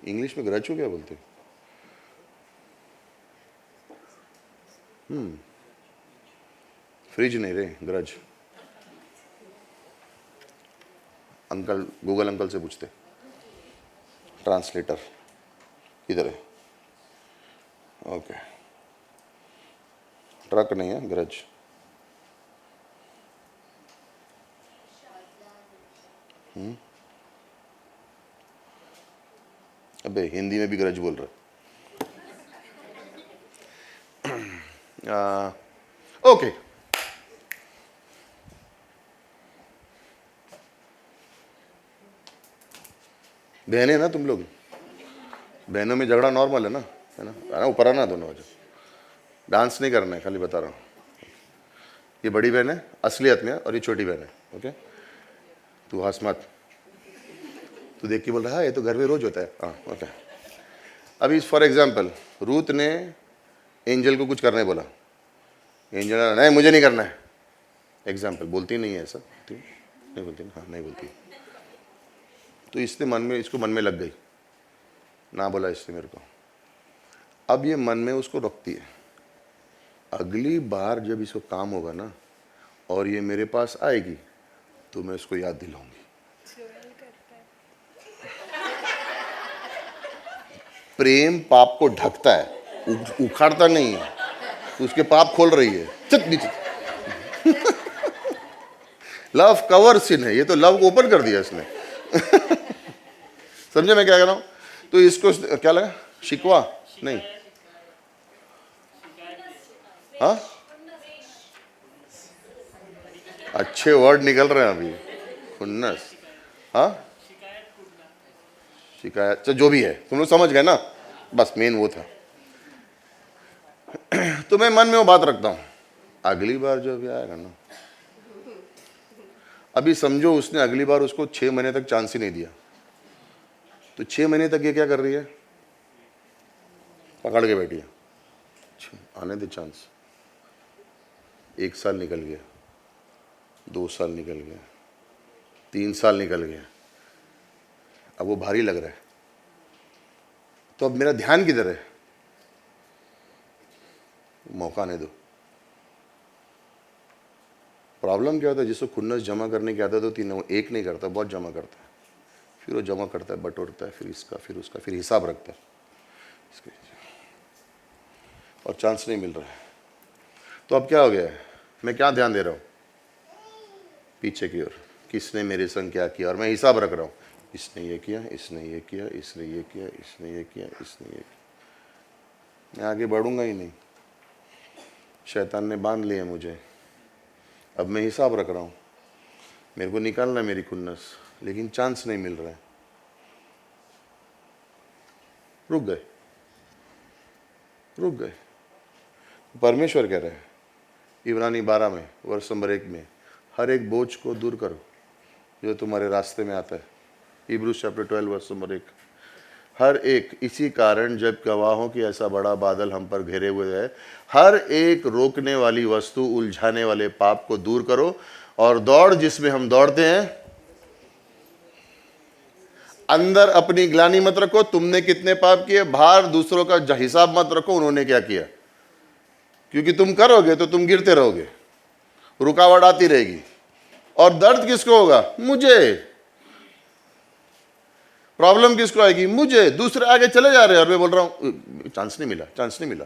इंग्लिश में ग्रज को क्या बोलते हैं, फ्रिज नहीं रे, ग्रज। अंकल, गूगल अंकल से पूछते, ट्रांसलेटर किधर है। ओके, ट्रक नहीं है, ग्रज। अबे हिंदी में भी ग्रज बोल रहा। ओके, बहनें ना तुम लोग, बहनों में झगड़ा नॉर्मल है ना, आना ऊपर आना दोनों वजह। डांस नहीं करना है, खाली बता रहा हूँ। ये बड़ी बहन है असलियत में और ये छोटी बहन है। ओके, तू हंस मत, तू देख के बोल रहा है ये तो घर में रोज होता है। हाँ ओके। अभी फॉर एग्जाम्पल रूथ ने एंजल को कुछ करने बोला, एंजल नहीं मुझे नहीं करना है। एग्जाम्पल, बोलती नहीं है ऐसा, नहीं बोलती ना, हाँ नहीं बोलती। तो इसने मन में, इसको मन में लग गई, ना बोला इसने मेरे को। अब ये मन में उसको रखती है, अगली बार जब इसको काम होगा ना और ये मेरे पास आएगी तो मैं उसको याद दिलाऊंगी। प्रेम पाप को ढकता है, उखाड़ता नहीं है। तो उसके पाप खोल रही है, चल नीचे। लव कवर सिन है, ये तो लव को ओपन कर दिया इसने। समझे मैं क्या कह रहा हूं। तो इसको क्या लगा, शिकवा नहीं, हाँ अच्छे वर्ड निकल रहे हैं अभी, खुन्नस, हाँ शिकायत, तो जो भी है तुम लोग समझ गए ना, बस मेन वो था। तो मैं मन में वो बात रखता हूं, अगली बार जो भी आएगा ना, अभी समझो उसने अगली बार उसको 6 महीने तक चांस ही नहीं दिया, तो 6 महीने तक ये क्या कर रही है, पकड़ के बैठी है, आने दे चांस। 1 साल निकल गया, 2 साल निकल गया, 3 साल निकल गया, अब वो भारी लग रहा है, तो अब मेरा ध्यान किधर है, मौका नहीं दो। प्रॉब्लम क्या होता है, जिसको खुन्नस जमा करने की आदत होती है ना, वो एक नहीं करता, बहुत जमा करता है, फिर वो जमा करता है, बटोरता है, फिर इसका, फिर उसका, फिर हिसाब रखता है इसका, और चांस नहीं मिल रहा है। तो अब क्या हो गया है, मैं क्या ध्यान दे रहा हूँ, पीछे की ओर। किसने मेरे संग क्या किया, और मैं हिसाब रख रहा हूँ, इसने ये किया, इसने ये किया, इसने ये किया, इसने ये किया, इसने ये किया। मैं आगे बढ़ूंगा ही नहीं, शैतान ने बांध लिया मुझे। अब मैं हिसाब रख रहा हूँ, मेरे को निकालना है मेरी खुन्नस, लेकिन चांस नहीं मिल रहा है। रुक गए, रुक गए। परमेश्वर कह रहे हैं इब्रानी 12 में वर्ष नंबर 1 में, हर एक बोझ को दूर करो जो तुम्हारे रास्ते में आता है। हिब्रूज चैप्टर 12 वर्ष नंबर 1। हर एक, इसी कारण जब गवाहों की ऐसा बड़ा बादल हम पर घेरे हुए है, हर एक रोकने वाली वस्तु, उलझाने वाले पाप को दूर करो और दौड़ जिसमें हम दौड़ते हैं। अंदर अपनी ग्लानि मत रखो, तुमने कितने पाप किए, बाहर दूसरों का हिसाब मत रखो उन्होंने क्या किया, क्योंकि तुम करोगे तो तुम गिरते रहोगे, रुकावट आती रहेगी। और दर्द किसको होगा, मुझे। प्रॉब्लम किसको आएगी, मुझे। दूसरे आगे चले जा रहे हैं और मैं बोल रहा हूं चांस नहीं मिला, चांस नहीं मिला।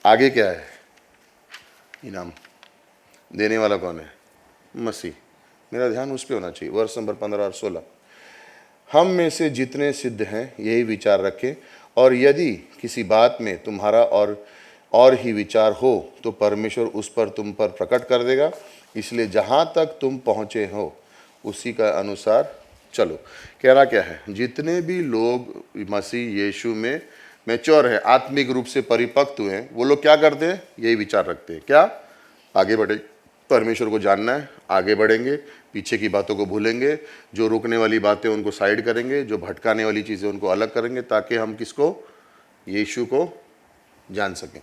आगे क्या है, इनाम देने वाला कौन है, मसीह। मेरा ध्यान उस पर होना चाहिए। वर्ष नंबर 15 और 16, हम में से जितने सिद्ध हैं यही विचार रखें, और यदि किसी बात में तुम्हारा और ही विचार हो तो परमेश्वर उस पर तुम पर प्रकट कर देगा। इसलिए जहाँ तक तुम पहुँचे हो उसी का अनुसार चलो। कहना क्या है, जितने भी लोग मसीह यीशु में मैच्योर हैं, आत्मिक रूप से परिपक्व हुए हैं, वो लोग क्या करते हैं, यही विचार रखते हैं। क्या, आगे बढ़े, परमेश्वर को जानना है, आगे बढ़ेंगे, पीछे की बातों को भूलेंगे, जो रुकने वाली बातें उनको साइड करेंगे, जो भटकाने वाली चीज़ें उनको अलग करेंगे, ताकि हम किसको, यीशु को जान सकें,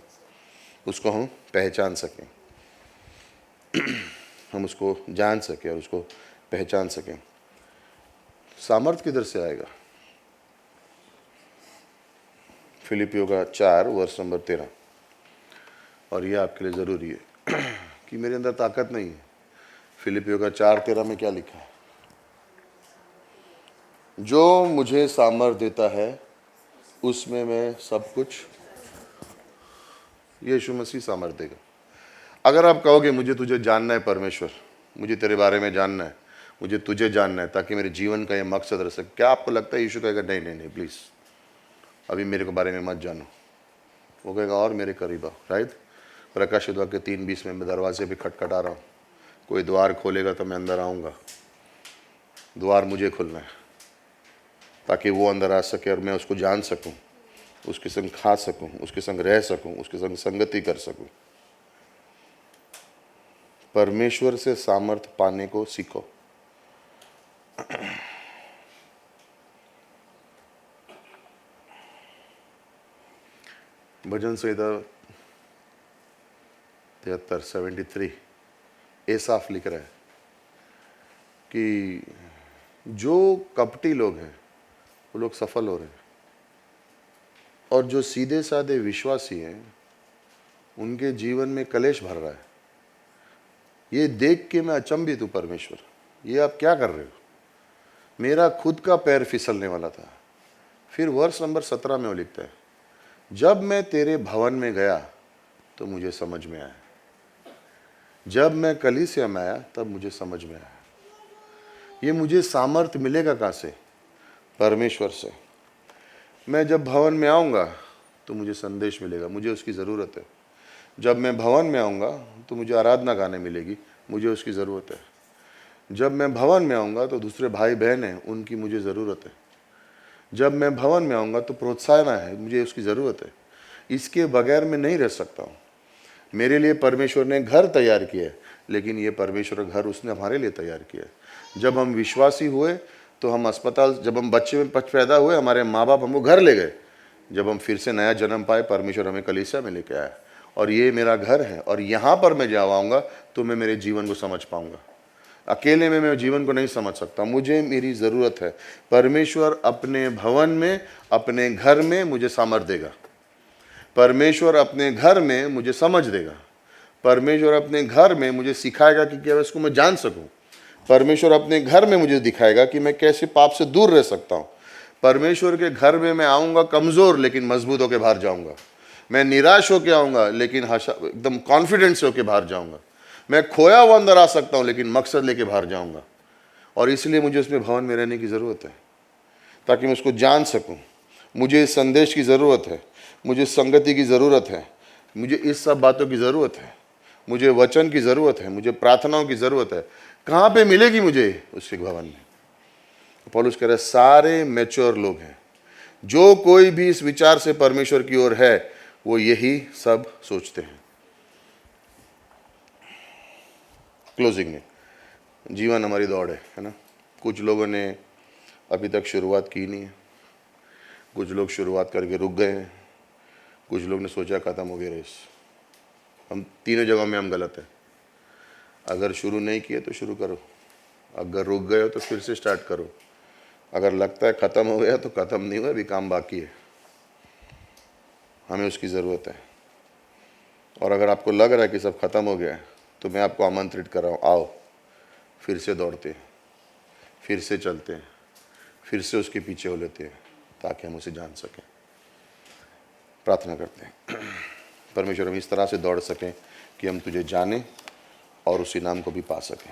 उसको हम पहचान सकें। हम उसको जान सकें और उसको पहचान सकें। सामर्थ किधर से आएगा, फिलिपियों का 4 वर्ष नंबर 13, और ये आपके लिए ज़रूरी है कि मेरे अंदर ताकत नहीं है। फिलिपियों का 4:13 में क्या लिखा है, जो मुझे सामर्थ देता है उसमें मैं सब कुछ, यीशु मसीह सामर्थ देगा। अगर आप कहोगे मुझे तुझे जानना है परमेश्वर, मुझे तेरे बारे में जानना है, मुझे तुझे जानना है ताकि मेरे जीवन का ये मकसद रह सके, क्या आपको लगता है यीशु कहेगा नहीं नहीं नहीं प्लीज़ अभी मेरे को बारे में मत जानो? वो कहेगा और मेरे करीब आओ, राइट। प्रकाशित वाक्य 3:20 में मैं दरवाजे पे खटखटा रहा हूँ, कोई द्वार खोलेगा तो मैं अंदर आऊँगा। द्वार मुझे खोलना है ताकि वो अंदर आ सके और मैं उसको जान सकूँ, उसके संग खा सकूँ, उसके संग रह सकूँ, उसके संग संगति कर सकूँ। परमेश्वर से सामर्थ पाने को सीखो। भजन संहिता 73 एसाफ लिख रहा है कि जो कपटी लोग हैं वो लोग सफल हो रहे हैं, और जो सीधे साधे विश्वासी हैं उनके जीवन में कलेश भर रहा है। ये देख के मैं अचंभित हूँ, परमेश्वर ये आप क्या कर रहे हो? मेरा खुद का पैर फिसलने वाला था। फिर वर्ष नंबर 17 में वो लिखता है, जब मैं तेरे भवन में गया तो मुझे समझ में आया, जब मैं कलीसिया में आया तब मुझे समझ में आया। ये मुझे सामर्थ्य मिलेगा कहाँ से? परमेश्वर से। मैं जब भवन में आऊँगा तो मुझे संदेश मिलेगा, मुझे उसकी ज़रूरत है। जब मैं भवन में आऊँगा तो मुझे आराधना गाने मिलेगी, मुझे उसकी ज़रूरत है। जब मैं भवन में आऊँगा तो दूसरे भाई बहन हैं, उनकी मुझे ज़रूरत है। जब मैं भवन में आऊँगा तो प्रोत्साहन है, मुझे उसकी ज़रूरत है। इसके बगैर मैं नहीं रह सकता हूँ। मेरे लिए परमेश्वर ने घर तैयार किया है, लेकिन ये परमेश्वर का घर उसने हमारे लिए तैयार किया है। जब हम विश्वासी हुए तो हम अस्पताल, जब हम बच्चे में पैदा हुए हमारे माँ बाप हमको घर ले गए। जब हम फिर से नया जन्म पाए, परमेश्वर हमें कलीसिया में लेके आया, और ये मेरा घर है, और यहाँ पर मैं जब आऊँगा तो मैं मेरे जीवन को समझ पाऊँगा। अकेले में मैं जीवन को नहीं समझ सकता, मुझे मेरी ज़रूरत है। परमेश्वर अपने भवन में, अपने घर में मुझे सामर्थ देगा। परमेश्वर अपने घर में मुझे समझ देगा। परमेश्वर अपने घर में मुझे सिखाएगा कि क्या इसको मैं जान सकूं। परमेश्वर अपने घर में मुझे दिखाएगा कि मैं कैसे पाप से दूर रह सकता हूं। परमेश्वर के घर में मैं आऊँगा कमज़ोर, लेकिन मजबूत होकर बाहर जाऊँगा। मैं निराश होकर आऊँगा, लेकिन एकदम कॉन्फिडेंस होकर बाहर जाऊँगा। मैं खोया हुआ अंदर आ सकता हूँ, लेकिन मकसद लेके बाहर जाऊँगा। और इसलिए मुझे उसमें भवन में रहने की ज़रूरत है, ताकि मैं उसको जान सकूं। मुझे इस संदेश की ज़रूरत है, मुझे संगति की ज़रूरत है, मुझे इस सब बातों की ज़रूरत है, मुझे वचन की ज़रूरत है, मुझे प्रार्थनाओं की ज़रूरत है। कहाँ पे मिलेगी मुझे? उसके भवन में। पौलुस कह रहा है सारे मैच्योर लोग हैं, जो कोई भी इस विचार से परमेश्वर की ओर है वो यही सब सोचते हैं। क्लोजिंग में, जीवन हमारी दौड़ है ना। कुछ लोगों ने अभी तक शुरुआत की नहीं है, कुछ लोग शुरुआत करके रुक गए हैं, कुछ लोग ने सोचा ख़त्म हो गई रेस। हम तीनों जगहों में हम गलत हैं। अगर शुरू नहीं किए तो शुरू करो, अगर रुक गए हो तो फिर से स्टार्ट करो, अगर लगता है ख़त्म हो गया तो ख़त्म नहीं हुआ, अभी काम बाकी है, हमें उसकी ज़रूरत है। और अगर आपको लग रहा है कि सब ख़त्म हो गया है तो मैं आपको आमंत्रित कर रहा हूँ, आओ फिर से दौड़ते हैं, फिर से चलते हैं, फिर से उसके पीछे हो लेते हैं, ताकि हम उसे जान सकें। प्रार्थना करते हैं। परमेश्वर, हम इस तरह से दौड़ सकें कि हम तुझे जानें और उसी नाम को भी पा सकें।